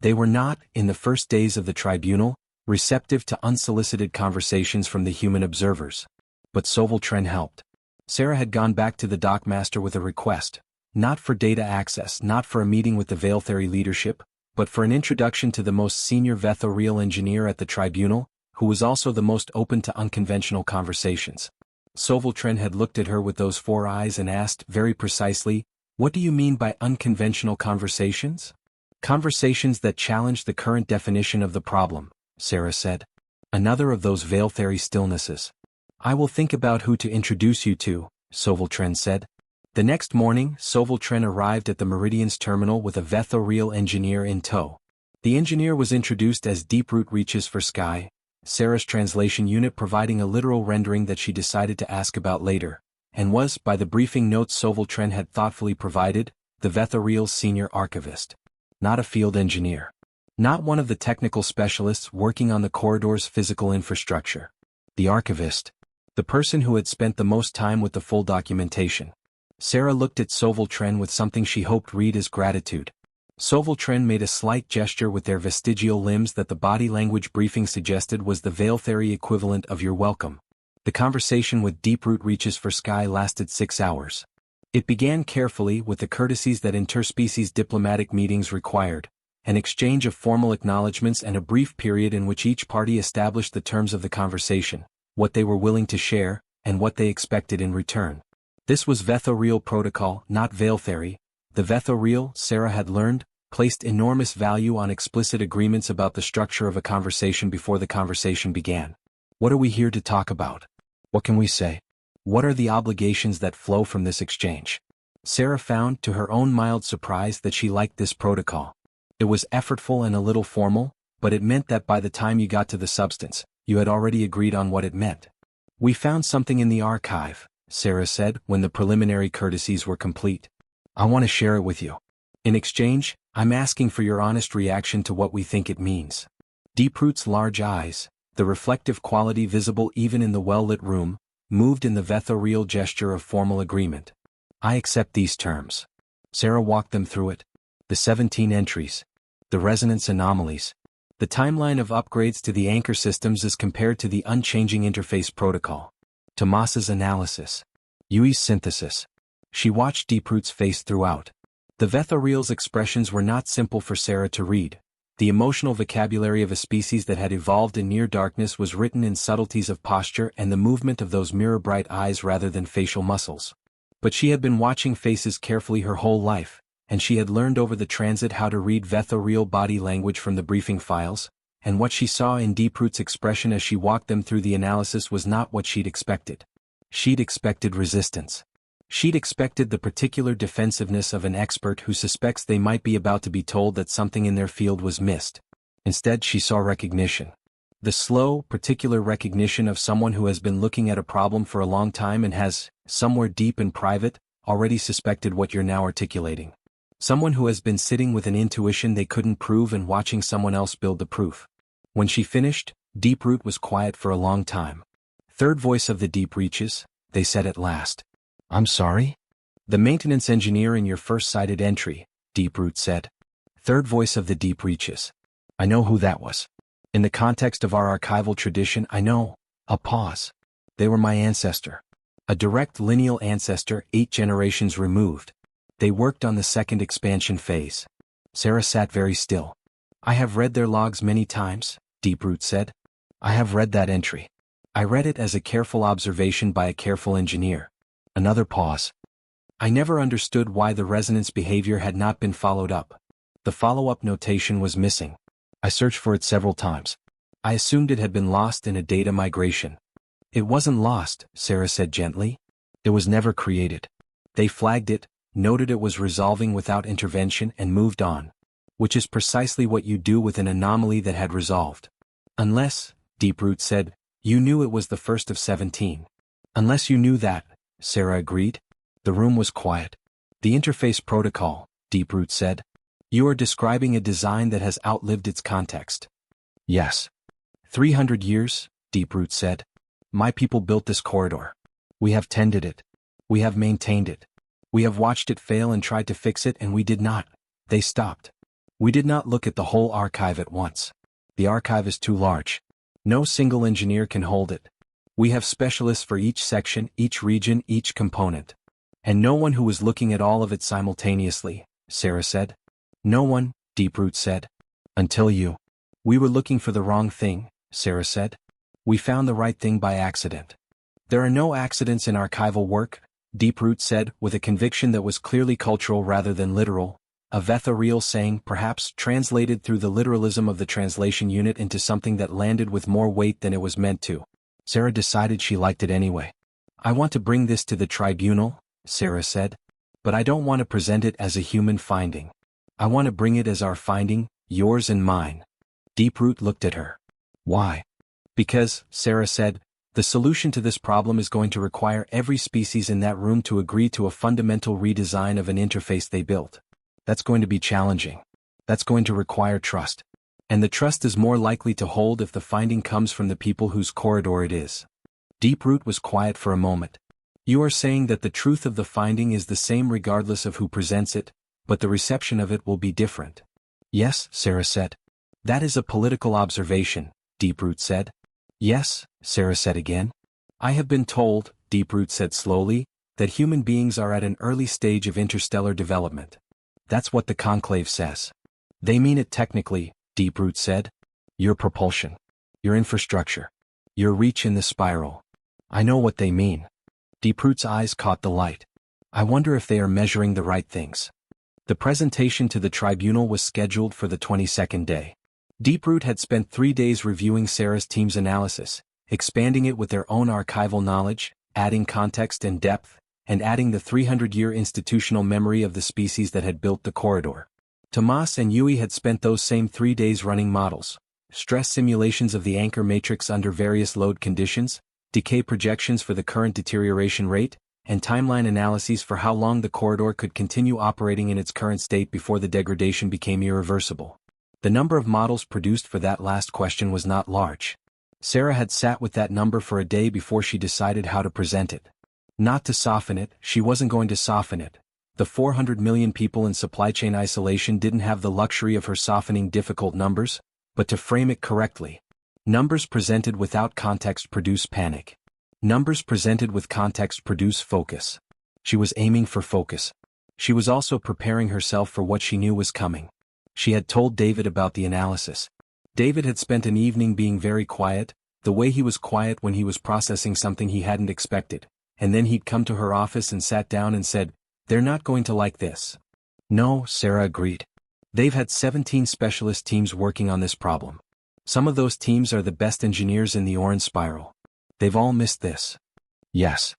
They were not, in the first days of the tribunal, receptive to unsolicited conversations from the human observers. But Soveltren helped. Sarah had gone back to the dockmaster with a request, not for data access, not for a meeting with the Veiltheri leadership, but for an introduction to the most senior Vetho Reel engineer at the tribunal, who was also the most open to unconventional conversations. Soveltren had looked at her with those 4 eyes and asked, very precisely, what do you mean by unconventional conversations? Conversations that challenge the current definition of the problem, Sarah said. Another of those Veiltheri stillnesses. I will think about who to introduce you to, Soveltren said. The next morning, Soveltren arrived at the Meridian's terminal with a Vetho Reel engineer in tow. The engineer was introduced as Deeproot Reaches for Sky, Sarah's translation unit providing a literal rendering that she decided to ask about later, and was, by the briefing notes Soveltren had thoughtfully provided, the Vetho Reel's senior archivist. Not a field engineer. Not one of the technical specialists working on the corridor's physical infrastructure. The archivist. The person who had spent the most time with the full documentation. Sarah looked at Soveltren with something she hoped read as gratitude. Soveltren made a slight gesture with their vestigial limbs that the body language briefing suggested was the Veiltheri equivalent of "you're welcome." The conversation with Deeproot Reaches for Sky lasted 6 hours. It began carefully with the courtesies that interspecies diplomatic meetings required, an exchange of formal acknowledgments and a brief period in which each party established the terms of the conversation, what they were willing to share, and what they expected in return. This was Vetho Reel protocol, not Veiltheri. The Vetho Reel, Sarah had learned, placed enormous value on explicit agreements about the structure of a conversation before the conversation began. What are we here to talk about? What can we say? What are the obligations that flow from this exchange? Sarah found, to her own mild surprise, that she liked this protocol. It was effortful and a little formal, but it meant that by the time you got to the substance, you had already agreed on what it meant. We found something in the archive, Sarah said when the preliminary courtesies were complete. I want to share it with you. In exchange, I'm asking for your honest reaction to what we think it means. Deeproot's large eyes, the reflective quality visible even in the well-lit room, moved in the Vetho Reel gesture of formal agreement. I accept these terms. Sarah walked them through it. The 17 entries. The resonance anomalies. The timeline of upgrades to the anchor systems as compared to the unchanging interface protocol. Tomas's analysis. Yui's synthesis. She watched Deeproot's face throughout. The Vetho Reel's expressions were not simple for Sarah to read. The emotional vocabulary of a species that had evolved in near darkness was written in subtleties of posture and the movement of those mirror-bright eyes rather than facial muscles. But she had been watching faces carefully her whole life, and she had learned over the transit how to read Vetho Reel body language from the briefing files, and what she saw in Deeproot's expression as she walked them through the analysis was not what she'd expected. She'd expected resistance. She'd expected the particular defensiveness of an expert who suspects they might be about to be told that something in their field was missed. Instead, she saw recognition. The slow, particular recognition of someone who has been looking at a problem for a long time and has, somewhere deep and private, already suspected what you're now articulating. Someone who has been sitting with an intuition they couldn't prove and watching someone else build the proof. When she finished, Deeproot was quiet for a long time. Third voice of the Deep Reaches, they said at last. I'm sorry? The maintenance engineer in your first cited entry, Deeproot said. Third voice of the Deep Reaches. I know who that was. In the context of our archival tradition, I know. A pause. They were my ancestor. A direct lineal ancestor 8 generations removed. They worked on the second expansion phase. Sarah sat very still. I have read their logs many times, Deeproot said. I have read that entry. I read it as a careful observation by a careful engineer. Another pause. I never understood why the resonance behavior had not been followed up. The follow-up notation was missing. I searched for it several times. I assumed it had been lost in a data migration. It wasn't lost, Sarah said gently. It was never created. They flagged it, noted it was resolving without intervention and moved on. Which is precisely what you do with an anomaly that had resolved. Unless, Deeproot said, you knew it was the first of 17. Unless you knew that, Sarah agreed. The room was quiet. The interface protocol, Deeproot said. You are describing a design that has outlived its context. Yes. 300 years, Deeproot said. My people built this corridor. We have tended it. We have maintained it. We have watched it fail and tried to fix it, and we did not. They stopped. We did not look at the whole archive at once. The archive is too large. No single engineer can hold it. We have specialists for each section, each region, each component. And no one who was looking at all of it simultaneously, Sarah said. No one, Deeproot said. Until you. We were looking for the wrong thing, Sarah said. We found the right thing by accident. There are no accidents in archival work, Deeproot said with a conviction that was clearly cultural rather than literal, a Vetha-real saying perhaps translated through the literalism of the translation unit into something that landed with more weight than it was meant to. Sarah decided she liked it anyway. I want to bring this to the tribunal, Sarah said. But I don't want to present it as a human finding. I want to bring it as our finding, yours and mine. Deeproot looked at her. Why? Because, Sarah said, the solution to this problem is going to require every species in that room to agree to a fundamental redesign of an interface they built. That's going to be challenging. That's going to require trust. And the trust is more likely to hold if the finding comes from the people whose corridor it is. Deeproot was quiet for a moment. You are saying that the truth of the finding is the same regardless of who presents it, but the reception of it will be different. Yes, Sarah said. That is a political observation, Deeproot said. Yes, Sarah said again. I have been told, Deeproot said slowly, that human beings are at an early stage of interstellar development. That's what the conclave says. They mean it technically, Deeproot said. Your propulsion. Your infrastructure. Your reach in the spiral. I know what they mean. Deeproot's eyes caught the light. I wonder if they are measuring the right things. The presentation to the tribunal was scheduled for the 22nd day. Deeproot had spent 3 days reviewing Sarah's team's analysis, expanding it with their own archival knowledge, adding context and depth, and adding the 300-year institutional memory of the species that had built the corridor. Tomas and Yui had spent those same 3 days running models, stress simulations of the anchor matrix under various load conditions, decay projections for the current deterioration rate, and timeline analyses for how long the corridor could continue operating in its current state before the degradation became irreversible. The number of models produced for that last question was not large. Sarah had sat with that number for a day before she decided how to present it. Not to soften it, she wasn't going to soften it. The 400 million people in supply chain isolation didn't have the luxury of her softening difficult numbers, but to frame it correctly. Numbers presented without context produce panic. Numbers presented with context produce focus. She was aiming for focus. She was also preparing herself for what she knew was coming. She had told David about the analysis. David had spent an evening being very quiet, the way he was quiet when he was processing something he hadn't expected, and then he'd come to her office and sat down and said, "They're not going to like this." No, Sarah agreed. They've had 17 specialist teams working on this problem. Some of those teams are the best engineers in the Orin Spiral. They've all missed this. Yes.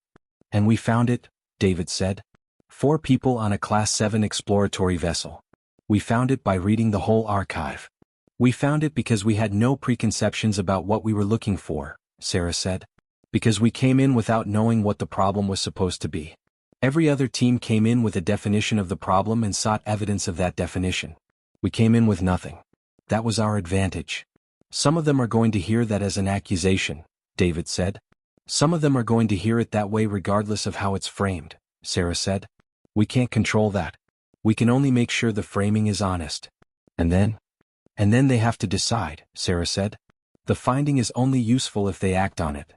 And we found it, David said. 4 people on a Class 7 exploratory vessel. We found it by reading the whole archive. We found it because we had no preconceptions about what we were looking for, Sarah said. Because we came in without knowing what the problem was supposed to be. Every other team came in with a definition of the problem and sought evidence of that definition. We came in with nothing. That was our advantage. Some of them are going to hear that as an accusation, David said. Some of them are going to hear it that way regardless of how it's framed, Sarah said. We can't control that. We can only make sure the framing is honest. And then they have to decide, Sarah said. The finding is only useful if they act on it.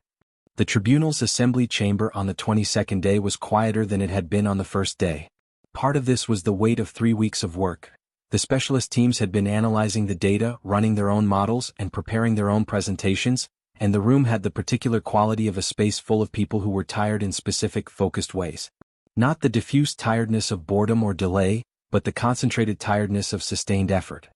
The tribunal's assembly chamber on the 22nd day was quieter than it had been on the first day. Part of this was the weight of 3 weeks of work. The specialist teams had been analyzing the data, running their own models, and preparing their own presentations, and the room had the particular quality of a space full of people who were tired in specific, focused ways. Not the diffuse tiredness of boredom or delay, but the concentrated tiredness of sustained effort.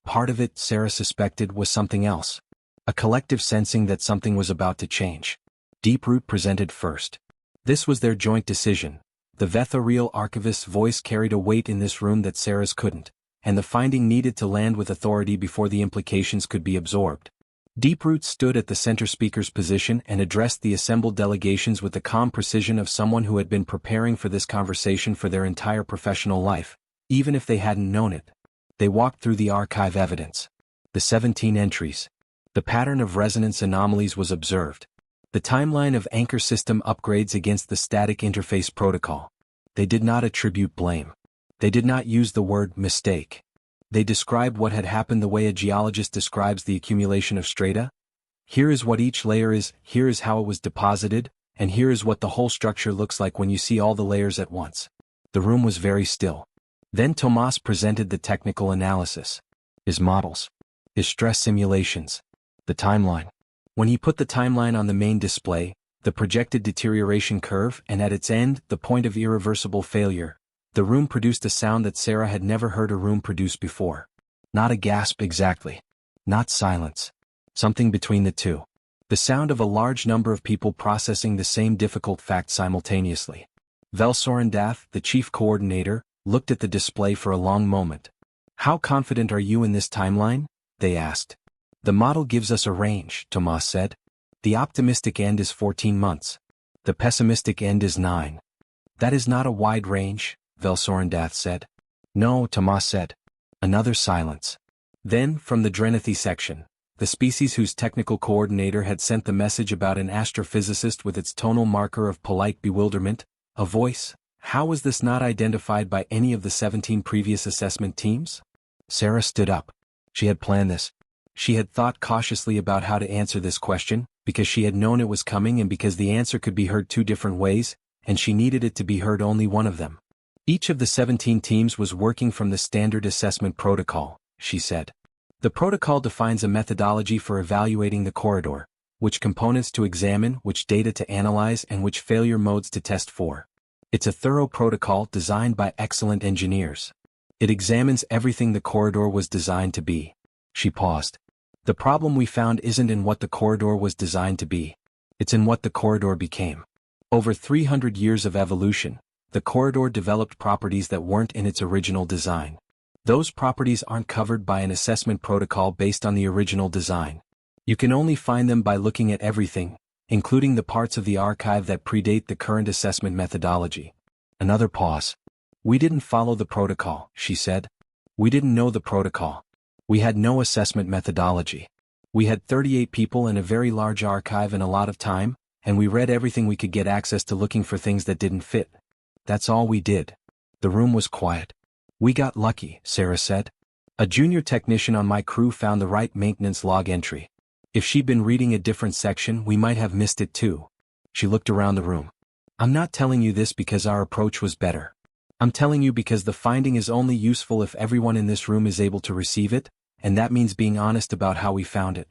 Part of it, Sarah suspected, was something else. A collective sensing that something was about to change. Deeproot presented first. This was their joint decision. The Vetha-Real archivist's voice carried a weight in this room that Sarah's couldn't, and the finding needed to land with authority before the implications could be absorbed. Deeproot stood at the center speaker's position and addressed the assembled delegations with the calm precision of someone who had been preparing for this conversation for their entire professional life, even if they hadn't known it. They walked through the archive evidence. The 17 entries. The pattern of resonance anomalies was observed. The timeline of anchor system upgrades against the static interface protocol. They did not attribute blame. They did not use the word mistake. They described what had happened the way a geologist describes the accumulation of strata. Here is what each layer is, here is how it was deposited, and here is what the whole structure looks like when you see all the layers at once. The room was very still. Then Tomas presented the technical analysis. His models. His stress simulations. The timeline. When he put the timeline on the main display, the projected deterioration curve, and at its end, the point of irreversible failure, the room produced a sound that Sarah had never heard a room produce before. Not a gasp exactly. Not silence. Something between the two. The sound of a large number of people processing the same difficult fact simultaneously. Velsorendath, the chief coordinator, looked at the display for a long moment. How confident are you in this timeline? They asked. The model gives us a range, Tomas said. The optimistic end is 14 months. The pessimistic end is 9. That is not a wide range, Velsorendath said. No, Tomas said. Another silence. Then, from the Drenathy section, the species whose technical coordinator had sent the message about an astrophysicist with its tonal marker of polite bewilderment, a voice. How was this not identified by any of the 17 previous assessment teams? Sarah stood up. She had planned this. She had thought cautiously about how to answer this question, because she had known it was coming and because the answer could be heard 2 different ways, and she needed it to be heard only one of them. Each of the 17 teams was working from the standard assessment protocol, she said. The protocol defines a methodology for evaluating the corridor, which components to examine, which data to analyze, and which failure modes to test for. It's a thorough protocol designed by excellent engineers. It examines everything the corridor was designed to be. She paused. The problem we found isn't in what the corridor was designed to be. It's in what the corridor became. Over 300 years of evolution, the corridor developed properties that weren't in its original design. Those properties aren't covered by an assessment protocol based on the original design. You can only find them by looking at everything, including the parts of the archive that predate the current assessment methodology. Another pause. We didn't follow the protocol, she said. We didn't know the protocol. We had no assessment methodology. We had 38 people and a very large archive and a lot of time, and we read everything we could get access to looking for things that didn't fit. That's all we did. The room was quiet. We got lucky, Sarah said. A junior technician on my crew found the right maintenance log entry. If she'd been reading a different section, we might have missed it too. She looked around the room. I'm not telling you this because our approach was better. I'm telling you because the finding is only useful if everyone in this room is able to receive it, and that means being honest about how we found it.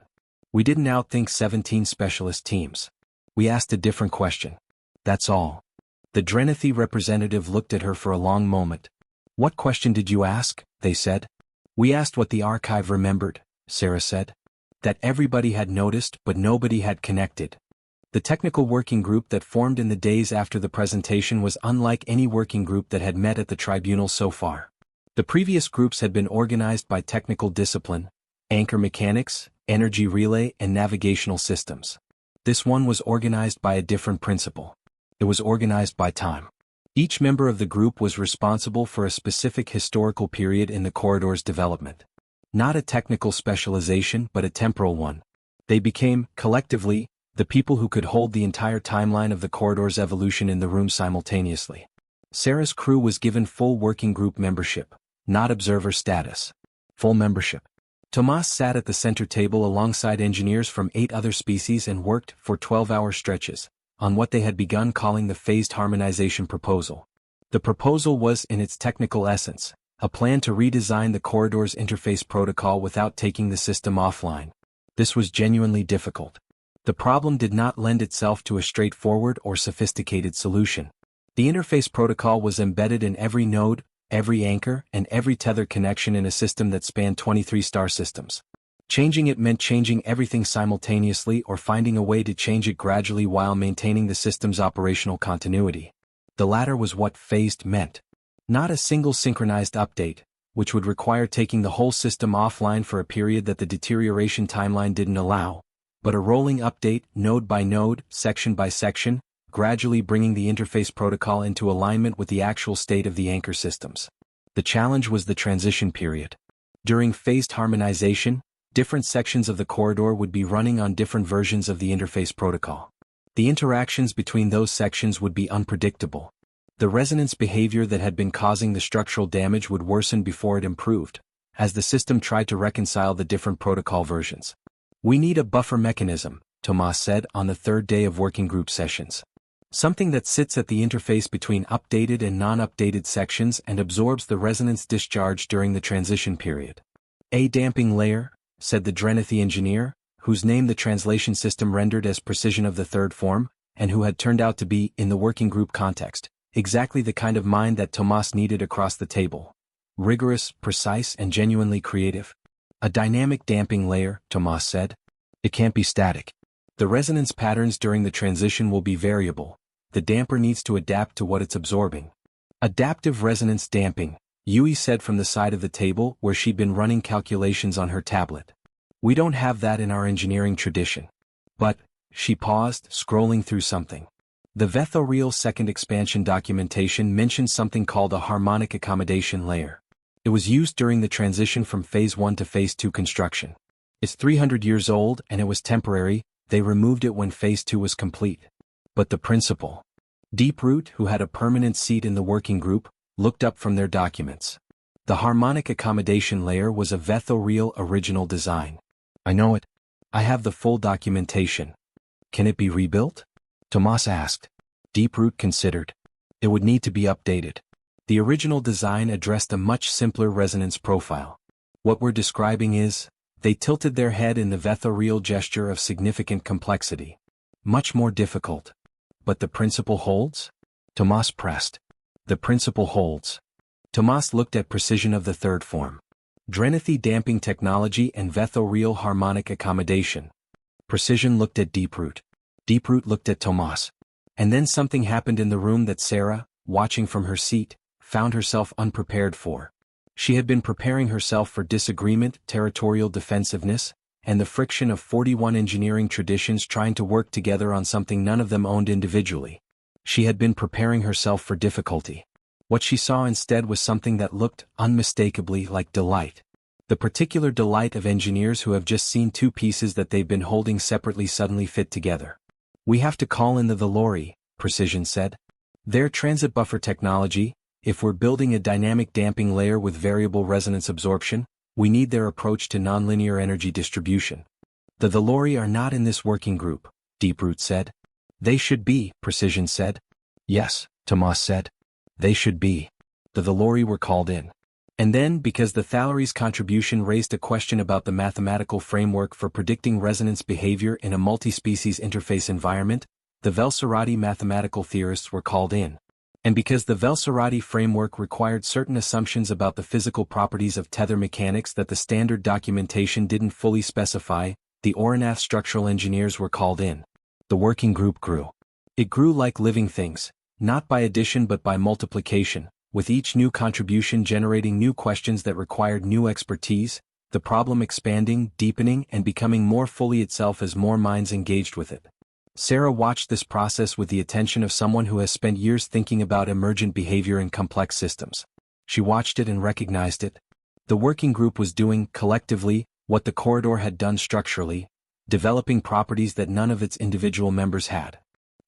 We didn't outthink 17 specialist teams. We asked a different question. That's all. The Drenathy representative looked at her for a long moment. What question did you ask? They said. We asked what the archive remembered, Sarah said. That everybody had noticed but nobody had connected. The technical working group that formed in the days after the presentation was unlike any working group that had met at the tribunal so far. The previous groups had been organized by technical discipline, anchor mechanics, energy relay, and navigational systems. This one was organized by a different principle. It was organized by time. Each member of the group was responsible for a specific historical period in the corridor's development. Not a technical specialization but a temporal one. They became, collectively, the people who could hold the entire timeline of the corridor's evolution in the room simultaneously. Sarah's crew was given full working group membership, not observer status. Full membership. Tomas sat at the center table alongside engineers from 8 other species and worked, for 12-hour stretches, on what they had begun calling the phased harmonization proposal. The proposal was, in its technical essence, a plan to redesign the corridor's interface protocol without taking the system offline. This was genuinely difficult. The problem did not lend itself to a straightforward or sophisticated solution. The interface protocol was embedded in every node, every anchor, and every tether connection in a system that spanned 23 star systems. Changing it meant changing everything simultaneously or finding a way to change it gradually while maintaining the system's operational continuity. The latter was what phased meant. Not a single synchronized update, which would require taking the whole system offline for a period that the deterioration timeline didn't allow, but a rolling update, node by node, section by section, gradually bringing the interface protocol into alignment with the actual state of the anchor systems. The challenge was the transition period. During phased harmonization, different sections of the corridor would be running on different versions of the interface protocol. The interactions between those sections would be unpredictable. The resonance behavior that had been causing the structural damage would worsen before it improved, as the system tried to reconcile the different protocol versions. "We need a buffer mechanism," Tomas said on the third day of working group sessions. "Something that sits at the interface between updated and non-updated sections and absorbs the resonance discharge during the transition period." "A damping layer," said the Drenithy engineer, whose name the translation system rendered as precision of the third form, and who had turned out to be, in the working group context, exactly the kind of mind that Tomas needed across the table. Rigorous, precise, and genuinely creative. "A dynamic damping layer," Tomas said. "It can't be static. The resonance patterns during the transition will be variable. The damper needs to adapt to what it's absorbing." "Adaptive resonance damping," Yui said from the side of the table where she'd been running calculations on her tablet. "We don't have that in our engineering tradition." "But," she paused, scrolling through something. The Vetho-Real second expansion documentation mentioned something called a harmonic accommodation layer. It was used during the transition from Phase 1 to Phase 2 construction. It's 300 years old and it was temporary. They removed it when Phase 2 was complete. But the principle. Deeproot, who had a permanent seat in the working group, looked up from their documents. The harmonic accommodation layer was a Vetho-Real original design. "I know it. I have the full documentation. Can it be rebuilt?" Tomas asked. Deeproot considered. It would need to be updated. The original design addressed a much simpler resonance profile. What we're describing is, they tilted their head in the Vetho-Real gesture of significant complexity. Much more difficult. "But the principle holds?" Tomas pressed. "The principle holds." Tomas looked at precision of the third form. Drenithy damping technology and Vetho-Real harmonic accommodation. Precision looked at Deeproot. Deeproot looked at Tomas. And then something happened in the room that Sarah, watching from her seat, found herself unprepared for. She had been preparing herself for disagreement, territorial defensiveness, and the friction of 41 engineering traditions trying to work together on something none of them owned individually. She had been preparing herself for difficulty. What she saw instead was something that looked unmistakably like delight. The particular delight of engineers who have just seen two pieces that they've been holding separately suddenly fit together. "We have to call in the Velori," Precision said. "Their transit buffer technology. If we're building a dynamic damping layer with variable resonance absorption, we need their approach to nonlinear energy distribution." "The Velori are not in this working group," Deeproot said. "They should be," Precision said. "Yes," Tomas said. "They should be." The Velori were called in. And then, because the Thalari's contribution raised a question about the mathematical framework for predicting resonance behavior in a multi-species interface environment, the Velsorati mathematical theorists were called in. And because the Velsorati framework required certain assumptions about the physical properties of tether mechanics that the standard documentation didn't fully specify, the Orinath structural engineers were called in. The working group grew. It grew like living things, not by addition but by multiplication, with each new contribution generating new questions that required new expertise, the problem expanding, deepening, and becoming more fully itself as more minds engaged with it. Sarah watched this process with the attention of someone who has spent years thinking about emergent behavior in complex systems. She watched it and recognized it. The working group was doing, collectively, what the corridor had done structurally, developing properties that none of its individual members had.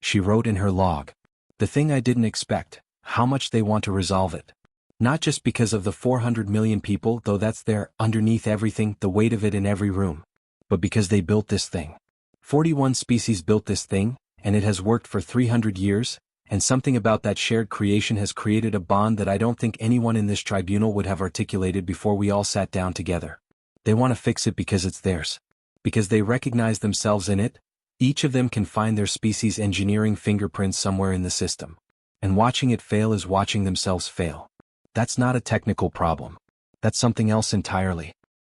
She wrote in her log, "The thing I didn't expect, how much they want to resolve it. Not just because of the 400 million people, though that's there, underneath everything, the weight of it in every room. But because they built this thing. 41 species built this thing, and it has worked for 300 years, and something about that shared creation has created a bond that I don't think anyone in this tribunal would have articulated before we all sat down together. They want to fix it because it's theirs. Because they recognize themselves in it. Each of them can find their species' engineering fingerprints somewhere in the system. And watching it fail is watching themselves fail. That's not a technical problem. That's something else entirely.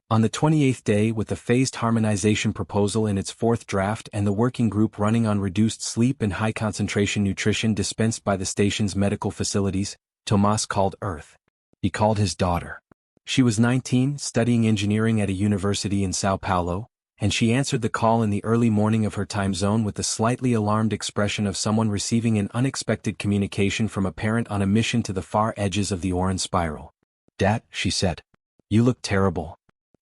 On the 28th day, with the phased harmonization proposal in its fourth draft and the working group running on reduced sleep and high-concentration nutrition dispensed by the station's medical facilities, Tomas called Earth. He called his daughter. She was 19, studying engineering at a university in Sao Paulo, and she answered the call in the early morning of her time zone with the slightly alarmed expression of someone receiving an unexpected communication from a parent on a mission to the far edges of the Orin Spiral. "Dad," she said. "You look terrible."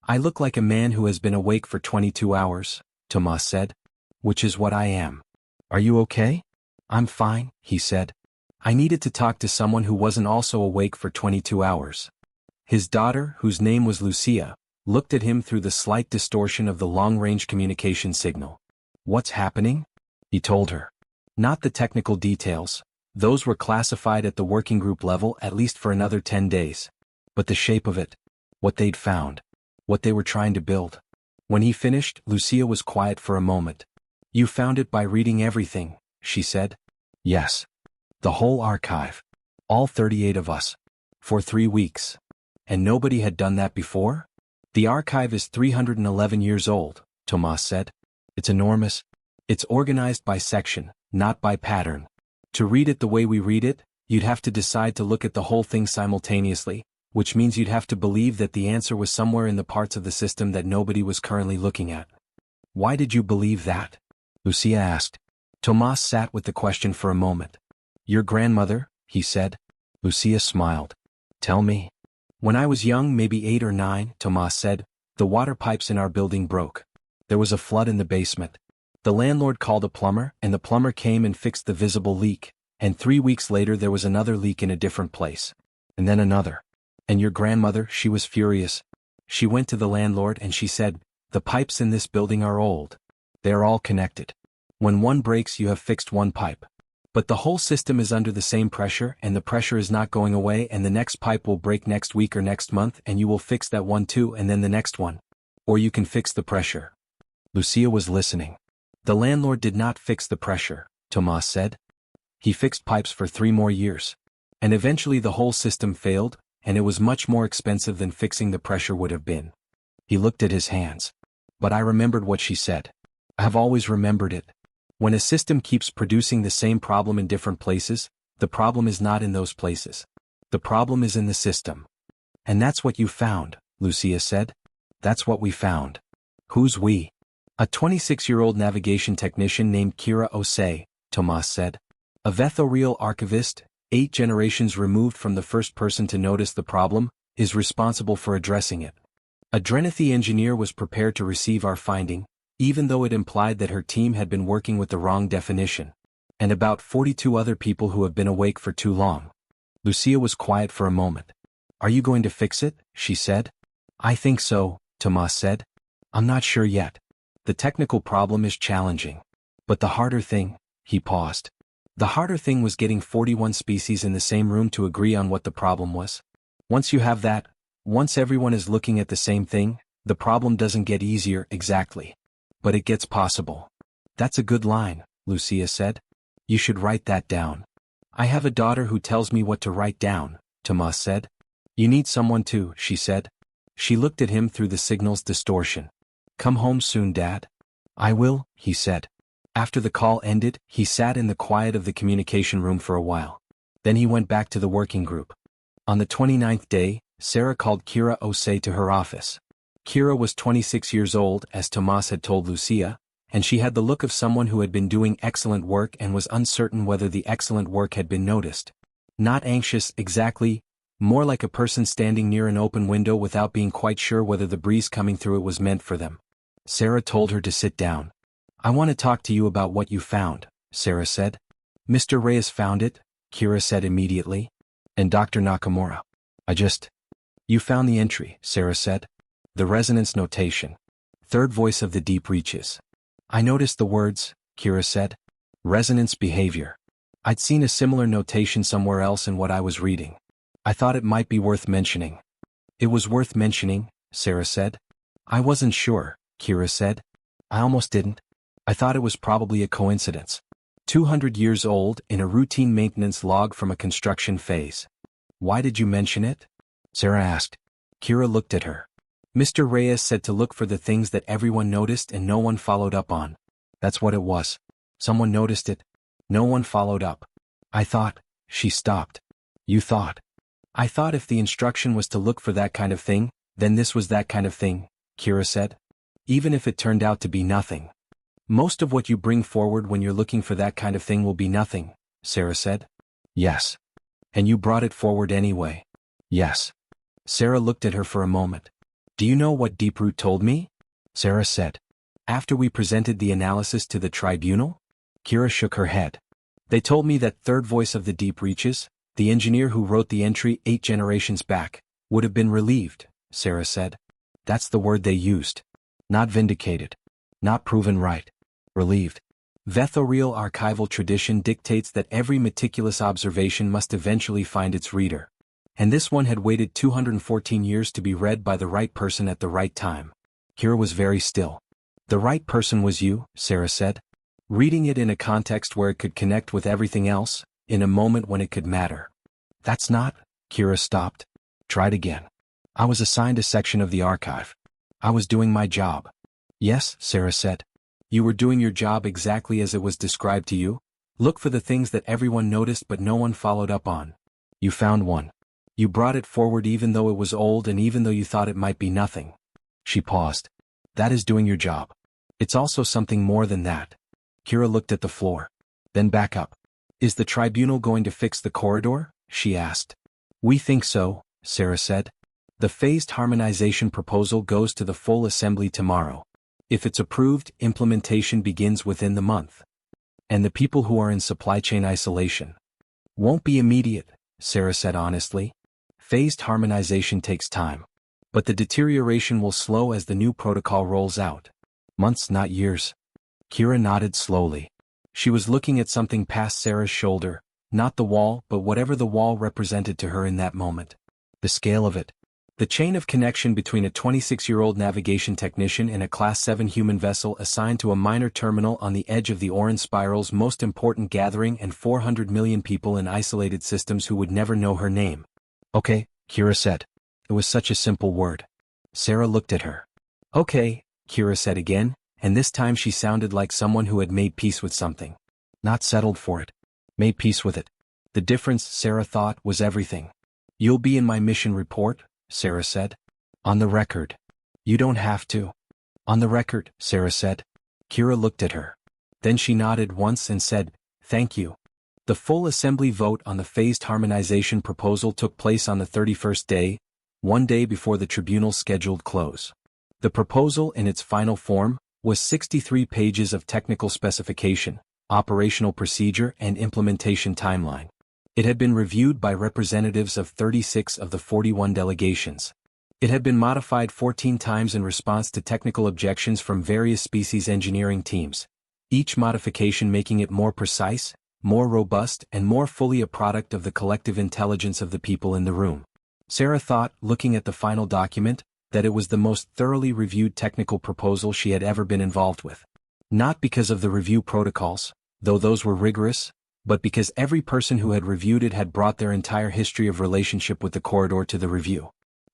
"I look like a man who has been awake for 22 hours, Tomas said. "Which is what I am." "Are you okay?" "I'm fine," he said. "I needed to talk to someone who wasn't also awake for 22 hours. His daughter, whose name was Lucia, looked at him through the slight distortion of the long-range communication signal. "What's happening?" he told her. Not the technical details. Those were classified at the working group level at least for another 10 days. But the shape of it. What they'd found. What they were trying to build. When he finished, Lucia was quiet for a moment. "You found it by reading everything," she said. "Yes. The whole archive. All 38 of us. For 3 weeks. And nobody had done that before?" "The archive is 311 years old," Tomas said. "It's enormous. It's organized by section, not by pattern. To read it the way we read it, you'd have to decide to look at the whole thing simultaneously, which means you'd have to believe that the answer was somewhere in the parts of the system that nobody was currently looking at." "Why did you believe that?" Lucia asked. Tomas sat with the question for a moment. "Your grandmother," he said. Lucia smiled. "Tell me." "When I was young, maybe 8 or 9, Tomas said, the water pipes in our building broke. There was a flood in the basement. The landlord called a plumber, and the plumber came and fixed the visible leak, and 3 weeks later there was another leak in a different place. And then another. And your grandmother, she was furious. She went to the landlord and she said, 'The pipes in this building are old. They are all connected. When one breaks, you have fixed one pipe. But the whole system is under the same pressure, and the pressure is not going away, and the next pipe will break next week or next month, and you will fix that one too, and then the next one. Or you can fix the pressure.'" Lucia was listening. "The landlord did not fix the pressure," Tomas said. "He fixed pipes for 3 more years. And eventually the whole system failed, and it was much more expensive than fixing the pressure would have been." He looked at his hands. "But I remembered what she said. I have always remembered it. When a system keeps producing the same problem in different places, the problem is not in those places. The problem is in the system." "And that's what you found," Lucia said. "That's what we found." "Who's we?" "A 26-year-old navigation technician named Kira Osei," Tomas said. "A Vethorial archivist, 8 generations removed from the first person to notice the problem, is responsible for addressing it. A Drenithi engineer was prepared to receive our finding, even though it implied that her team had been working with the wrong definition. And about 42 other people who have been awake for too long." Lucia was quiet for a moment. "Are you going to fix it?" she said. "I think so," Tomas said. "I'm not sure yet. The technical problem is challenging. But the harder thing," he paused. "The harder thing was getting 41 species in the same room to agree on what the problem was. Once you have that, once everyone is looking at the same thing, the problem doesn't get easier exactly. But it gets possible." "That's a good line," Lucia said. "You should write that down." "I have a daughter who tells me what to write down," Tomas said. "You need someone too," she said. She looked at him through the signal's distortion. "Come home soon, Dad." "I will," he said. After the call ended, he sat in the quiet of the communication room for a while. Then he went back to the working group. On the 29th day, Sarah called Kira Osei to her office. Kira was 26 years old, as Tomas had told Lucia, and she had the look of someone who had been doing excellent work and was uncertain whether the excellent work had been noticed. Not anxious exactly, more like a person standing near an open window without being quite sure whether the breeze coming through it was meant for them. Sarah told her to sit down. "I want to talk to you about what you found," Sarah said. "Mr. Reyes found it," Kira said immediately. "And Dr. Nakamura. You found the entry," Sarah said. "The resonance notation. Third voice of the deep reaches." "I noticed the words," Kira said. "Resonance behavior." I'd seen a similar notation somewhere else in what I was reading. I thought it might be worth mentioning. It was worth mentioning, Sarah said. I wasn't sure, Kira said. I almost didn't. I thought it was probably a coincidence. 200 years old in a routine maintenance log from a construction phase. Why did you mention it? Sarah asked. Kira looked at her. Mr. Reyes said to look for the things that everyone noticed and no one followed up on. That's what it was. Someone noticed it. No one followed up. I thought. She stopped. You thought. I thought if the instruction was to look for that kind of thing, then this was that kind of thing, Kira said. Even if it turned out to be nothing. Most of what you bring forward when you're looking for that kind of thing will be nothing, Sarah said. Yes. And you brought it forward anyway. Yes. Sarah looked at her for a moment. Do you know what Deeproot told me? Sarah said. After we presented the analysis to the tribunal? Kira shook her head. They told me that third voice of the deep reaches, the engineer who wrote the entry 8 generations back, would have been relieved, Sarah said. That's the word they used. Not vindicated. Not proven right. Relieved. Vethorial archival tradition dictates that every meticulous observation must eventually find its reader. And this one had waited 214 years to be read by the right person at the right time. Kira was very still. The right person was you, Sarah said. Reading it in a context where it could connect with everything else, in a moment when it could matter. That's not, Kira stopped. Tried again. I was assigned a section of the archive. I was doing my job. Yes, Sarah said. You were doing your job exactly as it was described to you. Look for the things that everyone noticed but no one followed up on. You found one. You brought it forward even though it was old and even though you thought it might be nothing. She paused. That is doing your job. It's also something more than that. Kira looked at the floor. Then back up. Is the tribunal going to fix the corridor? She asked. We think so, Sarah said. The phased harmonization proposal goes to the full assembly tomorrow. If it's approved, implementation begins within the month. And the people who are in supply chain isolation won't be immediate, Sarah said honestly. Phased harmonization takes time. But the deterioration will slow as the new protocol rolls out. Months, not years. Kira nodded slowly. She was looking at something past Sarah's shoulder, not the wall but whatever the wall represented to her in that moment. The scale of it. The chain of connection between a 26-year-old navigation technician and a Class 7 human vessel assigned to a minor terminal on the edge of the Orin Spiral's most important gathering and 400 million people in isolated systems who would never know her name. Okay, Kira said. It was such a simple word. Sarah looked at her. Okay, Kira said again, and this time she sounded like someone who had made peace with something. Not settled for it. Made peace with it. The difference, Sarah thought, was everything. You'll be in my mission report, Sarah said. On the record. You don't have to. On the record, Sarah said. Kira looked at her. Then she nodded once and said, thank you. The full assembly vote on the phased harmonization proposal took place on the 31st day, one day before the tribunal's scheduled close. The proposal in its final form was 63 pages of technical specification, operational procedure and implementation timeline. It had been reviewed by representatives of 36 of the 41 delegations. It had been modified 14 times in response to technical objections from various species engineering teams, each modification making it more precise, more robust and more fully a product of the collective intelligence of the people in the room. Sarah thought, looking at the final document, that it was the most thoroughly reviewed technical proposal she had ever been involved with. Not because of the review protocols, though those were rigorous, but because every person who had reviewed it had brought their entire history of relationship with the corridor to the review.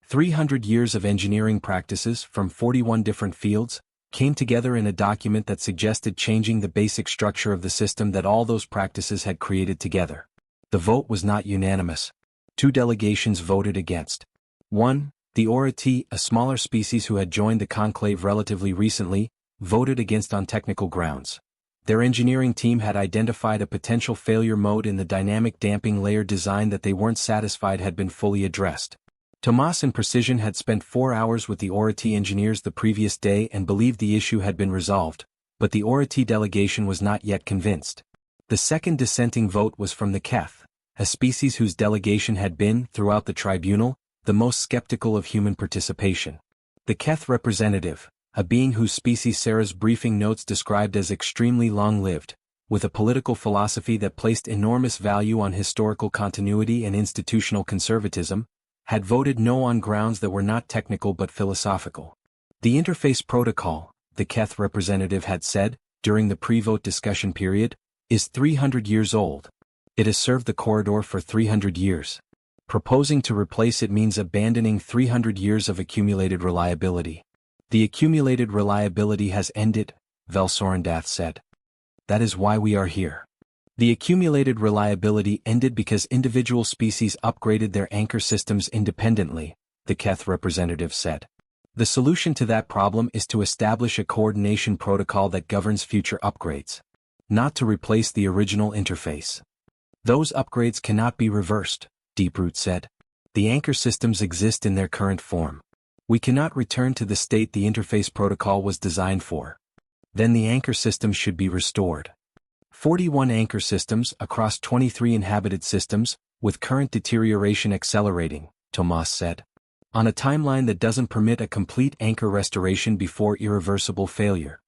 300 years of engineering practices from 41 different fields came together in a document that suggested changing the basic structure of the system that all those practices had created together. The vote was not unanimous. 2 delegations voted against. 1, the Orati, a smaller species who had joined the conclave relatively recently, voted against on technical grounds. Their engineering team had identified a potential failure mode in the dynamic damping layer design that they weren't satisfied had been fully addressed. Tomas and Precision had spent 4 hours with the Orati engineers the previous day and believed the issue had been resolved, but the Orati delegation was not yet convinced. The second dissenting vote was from the Keth, a species whose delegation had been, throughout the tribunal, the most skeptical of human participation. The Keth representative, a being whose species Sarah's briefing notes described as extremely long-lived, with a political philosophy that placed enormous value on historical continuity and institutional conservatism, had voted no on grounds that were not technical but philosophical. The interface protocol, the Keth representative had said, during the pre-vote discussion period, is 300 years old. It has served the corridor for 300 years. Proposing to replace it means abandoning 300 years of accumulated reliability. The accumulated reliability has ended, Velsorendath said. That is why we are here. The accumulated reliability ended because individual species upgraded their anchor systems independently, the Keth representative said. The solution to that problem is to establish a coordination protocol that governs future upgrades. Not to replace the original interface. Those upgrades cannot be reversed, Deeproot said. The anchor systems exist in their current form. We cannot return to the state the interface protocol was designed for. Then the anchor systems should be restored. 41 anchor systems across 23 inhabited systems, with current deterioration accelerating, Tomas said. On a timeline that doesn't permit a complete anchor restoration before irreversible failure.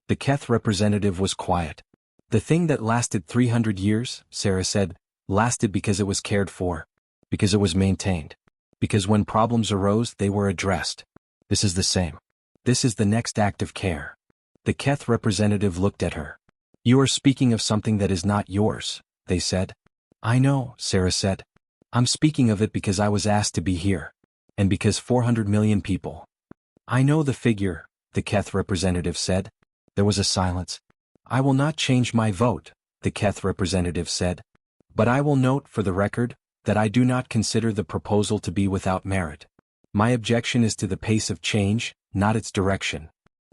The Keth representative was quiet. The thing that lasted 300 years, Sarah said, lasted because it was cared for. Because it was maintained. Because when problems arose they were addressed. This is the same. This is the next act of care. The Keth representative looked at her. You are speaking of something that is not yours, they said. I know, Sarah said. I'm speaking of it because I was asked to be here. And because 400 million people. I know the figure, the Keth representative said. There was a silence. I will not change my vote, the Keth representative said. But I will note for the record that I do not consider the proposal to be without merit. My objection is to the pace of change, not its direction.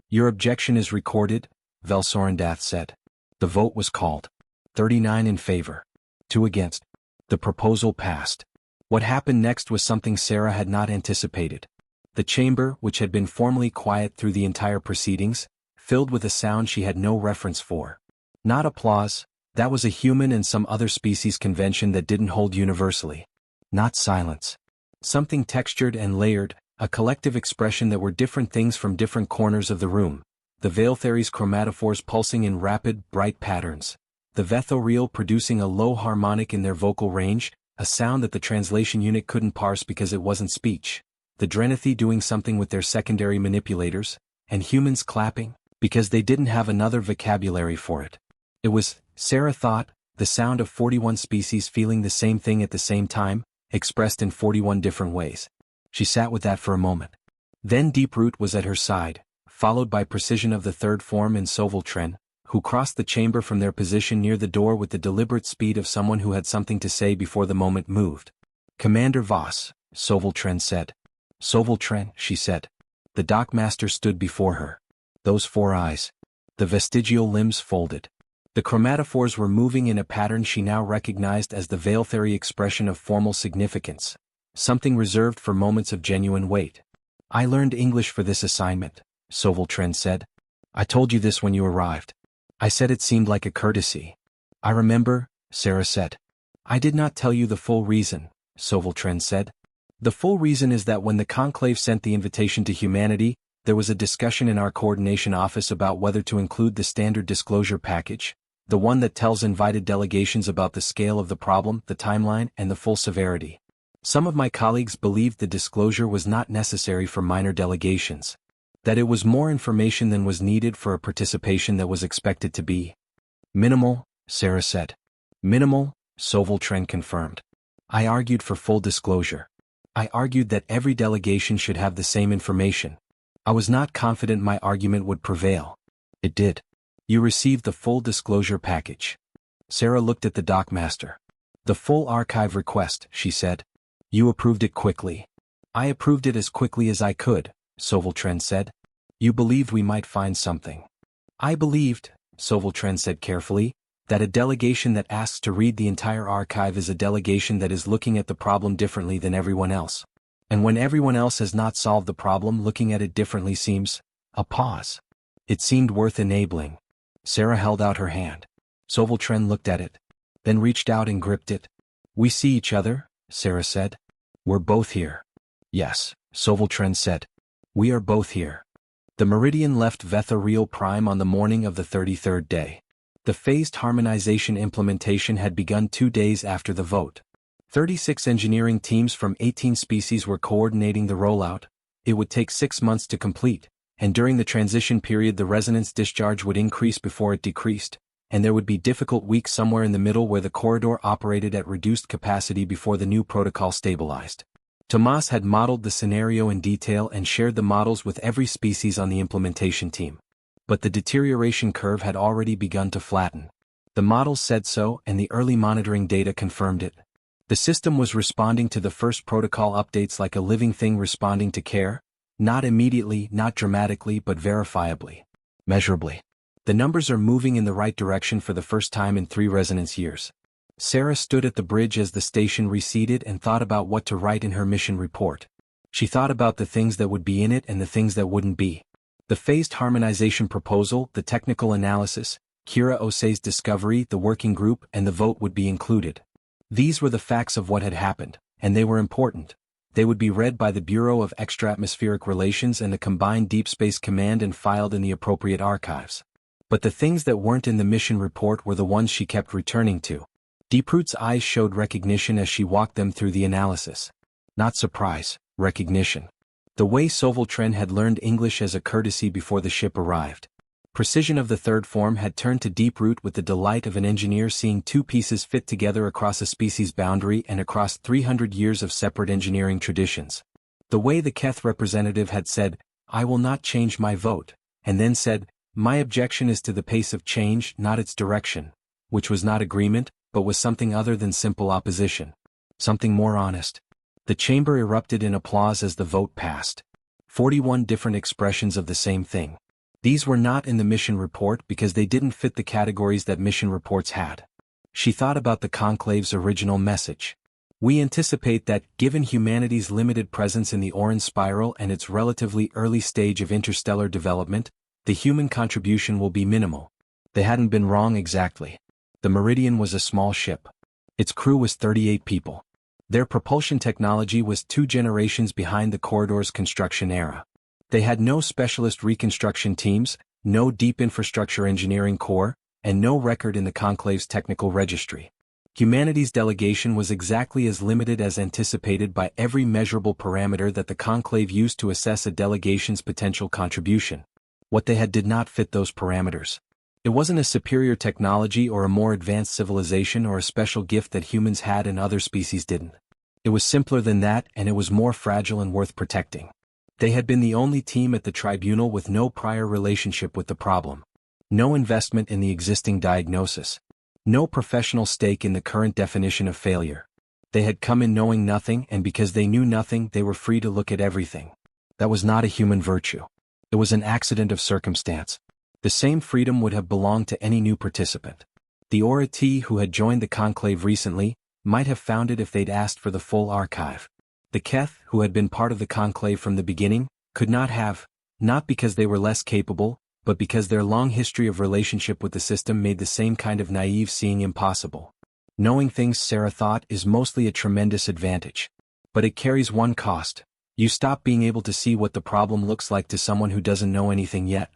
Your objection is recorded, Velsorendath said. The vote was called. 39 in favor. 2 against. The proposal passed. What happened next was something Sarah had not anticipated. The chamber, which had been formally quiet through the entire proceedings, filled with a sound she had no reference for. Not applause, that was a human and some other species convention that didn't hold universally. Not silence. Something textured and layered, a collective expression that were different things from different corners of the room. The Veilthary's chromatophores pulsing in rapid, bright patterns. The Vethoriel producing a low harmonic in their vocal range, a sound that the translation unit couldn't parse because it wasn't speech. The Drenethi doing something with their secondary manipulators, and humans clapping, because they didn't have another vocabulary for it. It was, Sarah thought, the sound of 41 species feeling the same thing at the same time, expressed in 41 different ways. She sat with that for a moment. Then Deeproot was at her side, followed by Precision of the third form and Soveltren, who crossed the chamber from their position near the door with the deliberate speed of someone who had something to say before the moment moved. Commander Voss, Soveltren said. Soveltren, she said. The dockmaster stood before her. Those 4 eyes. The vestigial limbs folded. The chromatophores were moving in a pattern she now recognized as the Veilthary expression of formal significance. Something reserved for moments of genuine weight. I learned English for this assignment, Soveltren said. I told you this when you arrived. I said it seemed like a courtesy. I remember, Sarah said. I did not tell you the full reason, Soveltren said. The full reason is that when the conclave sent the invitation to humanity, there was a discussion in our coordination office about whether to include the standard disclosure package, the one that tells invited delegations about the scale of the problem, the timeline, and the full severity. Some of my colleagues believed the disclosure was not necessary for minor delegations. That it was more information than was needed for a participation that was expected to be minimal, Sarah said. Minimal, Soveltren confirmed. I argued for full disclosure. I argued that every delegation should have the same information. I was not confident my argument would prevail. It did. You received the full disclosure package. Sarah looked at the dockmaster. The full archive request, she said. You approved it quickly. I approved it as quickly as I could, Soveltren said. You believed we might find something. I believed, Soveltren said carefully, that a delegation that asks to read the entire archive is a delegation that is looking at the problem differently than everyone else. And when everyone else has not solved the problem, looking at it differently seems, a pause. It seemed worth enabling. Sarah held out her hand. Soveltren looked at it, then reached out and gripped it. We see each other, Sarah said. We're both here. Yes, Soveltren said. We are both here. The Meridian left Vethoriel Prime on the morning of the 33rd day. The phased harmonization implementation had begun 2 days after the vote. 36 engineering teams from 18 species were coordinating the rollout. It would take 6 months to complete, and during the transition period the resonance discharge would increase before it decreased, and there would be difficult weeks somewhere in the middle where the corridor operated at reduced capacity before the new protocol stabilized. Tomas had modeled the scenario in detail and shared the models with every species on the implementation team. But the deterioration curve had already begun to flatten. The models said so, and the early monitoring data confirmed it. The system was responding to the first protocol updates like a living thing responding to care, not immediately, not dramatically, but verifiably, measurably. The numbers are moving in the right direction for the first time in 3 resonance years. Sarah stood at the bridge as the station receded and thought about what to write in her mission report. She thought about the things that would be in it and the things that wouldn't be. The phased harmonization proposal, the technical analysis, Kira Osei's discovery, the working group, and the vote would be included. These were the facts of what had happened, and they were important. They would be read by the Bureau of Extra-Atmospheric Relations and the Combined Deep Space Command and filed in the appropriate archives. But the things that weren't in the mission report were the ones she kept returning to. Deeproot's eyes showed recognition as she walked them through the analysis. Not surprise, recognition. The way Soveltren had learned English as a courtesy before the ship arrived. Precision of the third form had turned to Deeproot with the delight of an engineer seeing 2 pieces fit together across a species boundary and across 300 years of separate engineering traditions. The way the Keth representative had said, "I will not change my vote," and then said, "My objection is to the pace of change, not its direction," which was not agreement, but was something other than simple opposition. Something more honest. The chamber erupted in applause as the vote passed. 41 different expressions of the same thing. These were not in the mission report because they didn't fit the categories that mission reports had. She thought about the conclave's original message. We anticipate that, given humanity's limited presence in the Orin Spiral and its relatively early stage of interstellar development, the human contribution will be minimal. They hadn't been wrong exactly. The Meridian was a small ship. Its crew was 38 people. Their propulsion technology was 2 generations behind the corridor's construction era. They had no specialist reconstruction teams, no deep infrastructure engineering corps, and no record in the conclave's technical registry. Humanity's delegation was exactly as limited as anticipated by every measurable parameter that the conclave used to assess a delegation's potential contribution. What they had did not fit those parameters. It wasn't a superior technology or a more advanced civilization or a special gift that humans had and other species didn't. It was simpler than that, and it was more fragile and worth protecting. They had been the only team at the tribunal with no prior relationship with the problem. No investment in the existing diagnosis. No professional stake in the current definition of failure. They had come in knowing nothing, and because they knew nothing they were free to look at everything. That was not a human virtue. It was an accident of circumstance. The same freedom would have belonged to any new participant. The Orati who had joined the conclave recently might have found it if they'd asked for the full archive. The Keth, who had been part of the conclave from the beginning, could not have, not because they were less capable, but because their long history of relationship with the system made the same kind of naive seeing impossible. Knowing things, Sarah thought, is mostly a tremendous advantage. But it carries one cost. You stop being able to see what the problem looks like to someone who doesn't know anything yet.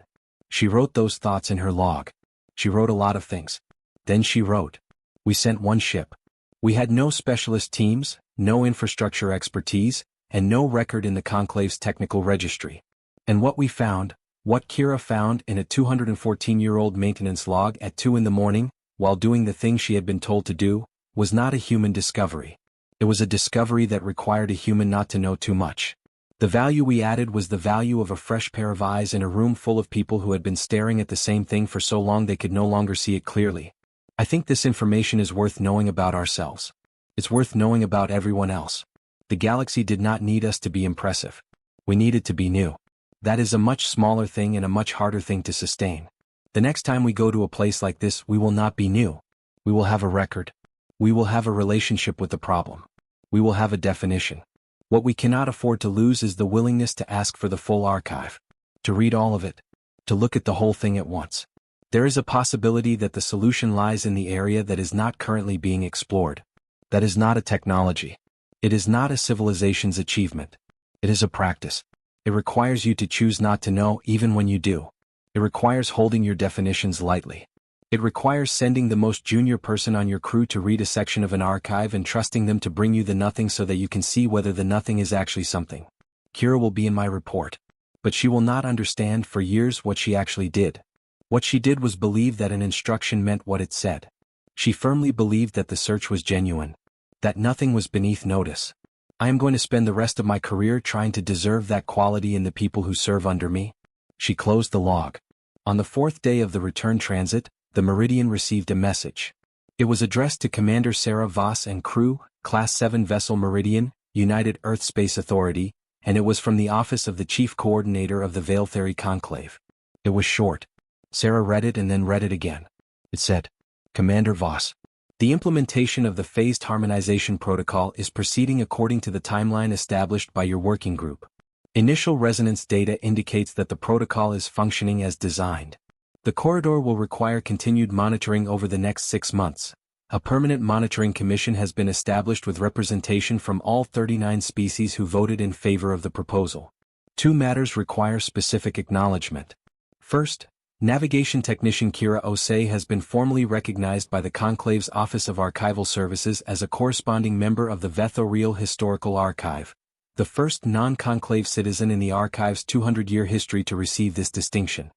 She wrote those thoughts in her log. She wrote a lot of things. Then she wrote, "We sent 1 ship. We had no specialist teams, no infrastructure expertise, and no record in the conclave's technical registry. And what we found, what Kira found in a 214-year-old maintenance log at 2 a.m, while doing the thing she had been told to do, was not a human discovery. It was a discovery that required a human not to know too much. The value we added was the value of a fresh pair of eyes in a room full of people who had been staring at the same thing for so long they could no longer see it clearly. I think this information is worth knowing about ourselves. It's worth knowing about everyone else. The galaxy did not need us to be impressive. We needed to be new. That is a much smaller thing and a much harder thing to sustain. The next time we go to a place like this, we will not be new. We will have a record. We will have a relationship with the problem. We will have a definition. What we cannot afford to lose is the willingness to ask for the full archive. To read all of it. To look at the whole thing at once. There is a possibility that the solution lies in the area that is not currently being explored. That is not a technology. It is not a civilization's achievement. It is a practice. It requires you to choose not to know even when you do. It requires holding your definitions lightly. It requires sending the most junior person on your crew to read a section of an archive and trusting them to bring you the nothing so that you can see whether the nothing is actually something. Kira will be in my report. But she will not understand for years what she actually did. What she did was believe that an instruction meant what it said. She firmly believed that the search was genuine. That nothing was beneath notice. I am going to spend the rest of my career trying to deserve that quality in the people who serve under me. She closed the log. On the 4th day of the return transit, the Meridian received a message. It was addressed to Commander Sarah Voss and crew, Class 7 vessel Meridian, United Earth Space Authority, and it was from the office of the Chief Coordinator of the Veil-Theory Conclave. It was short. Sarah read it and then read it again. It said, Commander Voss. The implementation of the phased harmonization protocol is proceeding according to the timeline established by your working group. Initial resonance data indicates that the protocol is functioning as designed. The corridor will require continued monitoring over the next 6 months. A permanent monitoring commission has been established with representation from all 39 species who voted in favor of the proposal. 2 matters require specific acknowledgement. First, Navigation Technician Kira Osei has been formally recognized by the Conclave's Office of Archival Services as a corresponding member of the Vetho-Real Historical Archive, the first non-conclave citizen in the archive's 200-year history to receive this distinction.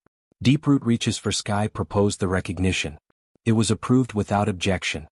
Deeproot Reaches for Sky proposed the recognition. It was approved without objection.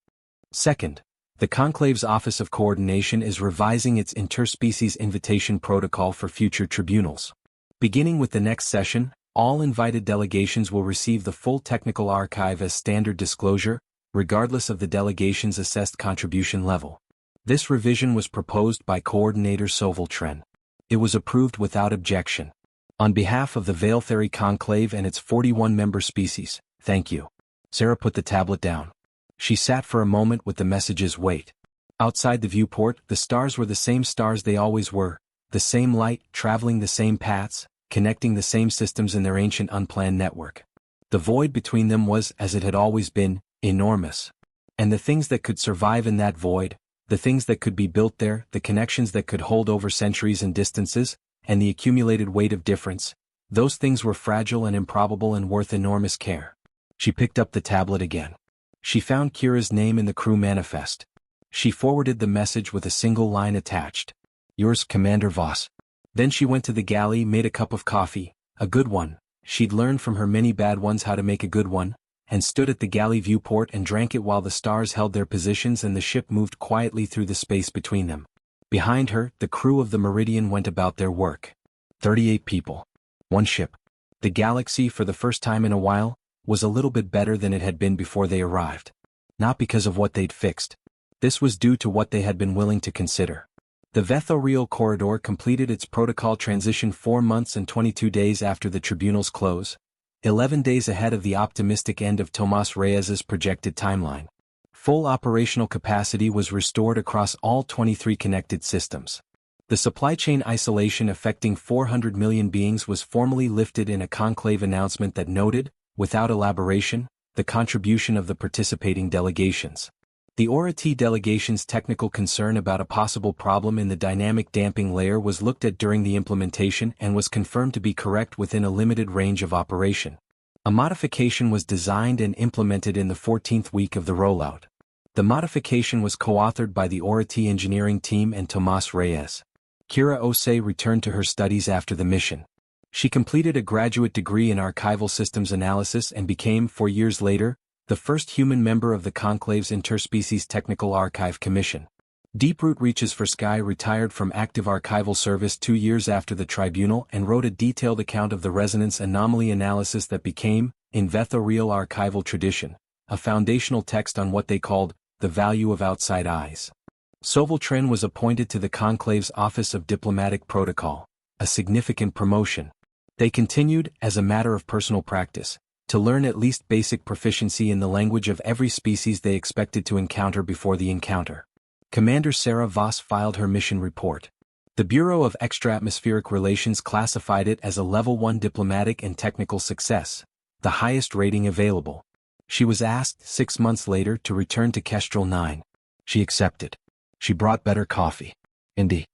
Second, the Conclave's Office of Coordination is revising its interspecies invitation protocol for future tribunals. Beginning with the next session, all invited delegations will receive the full technical archive as standard disclosure, regardless of the delegation's assessed contribution level. This revision was proposed by Coordinator Soveltren. It was approved without objection. On behalf of the Veil-Theory Conclave and its 41-member species, thank you. Sarah put the tablet down. She sat for a moment with the message's weight. Outside the viewport, the stars were the same stars they always were, the same light, traveling the same paths, connecting the same systems in their ancient unplanned network. The void between them was, as it had always been, enormous. And the things that could survive in that void, the things that could be built there, the connections that could hold over centuries and distances, and the accumulated weight of difference, those things were fragile and improbable and worth enormous care. She picked up the tablet again. She found Kira's name in the crew manifest. She forwarded the message with a single line attached. Yours, Commander Voss. Then she went to the galley, made a cup of coffee, a good one. She'd learned from her many bad ones how to make a good one, and stood at the galley viewport and drank it while the stars held their positions and the ship moved quietly through the space between them. Behind her, the crew of the Meridian went about their work. 38 people. 1 ship. The galaxy, for the first time in a while, was a little bit better than it had been before they arrived. Not because of what they'd fixed. This was due to what they had been willing to consider. The Vetho-Real corridor completed its protocol transition 4 months and 22 days after the tribunal's close, 11 days ahead of the optimistic end of Tomas Reyes's projected timeline. Full operational capacity was restored across all 23 connected systems. The supply chain isolation affecting 400 million beings was formally lifted in a conclave announcement that noted, without elaboration, the contribution of the participating delegations. The Aura-T delegation's technical concern about a possible problem in the dynamic damping layer was looked at during the implementation and was confirmed to be correct within a limited range of operation. A modification was designed and implemented in the 14th week of the rollout. The modification was co-authored by the Aura-T engineering team and Tomas Reyes. Kira Osei returned to her studies after the mission. She completed a graduate degree in archival systems analysis and became, 4 years later, the first human member of the Conclave's Interspecies Technical Archive Commission. Deeproot Reaches for Sky retired from active archival service 2 years after the tribunal and wrote a detailed account of the resonance anomaly analysis that became, in Vetho-Real archival tradition, a foundational text on what they called the value of outside eyes. Soveltren was appointed to the Conclave's Office of Diplomatic Protocol, a significant promotion. They continued, as a matter of personal practice, to learn at least basic proficiency in the language of every species they expected to encounter before the encounter. Commander Sarah Voss filed her mission report. The Bureau of Extra-Atmospheric Relations classified it as a Level 1 diplomatic and technical success, the highest rating available. She was asked 6 months later to return to Kestrel 9. She accepted. She brought better coffee. Indeed.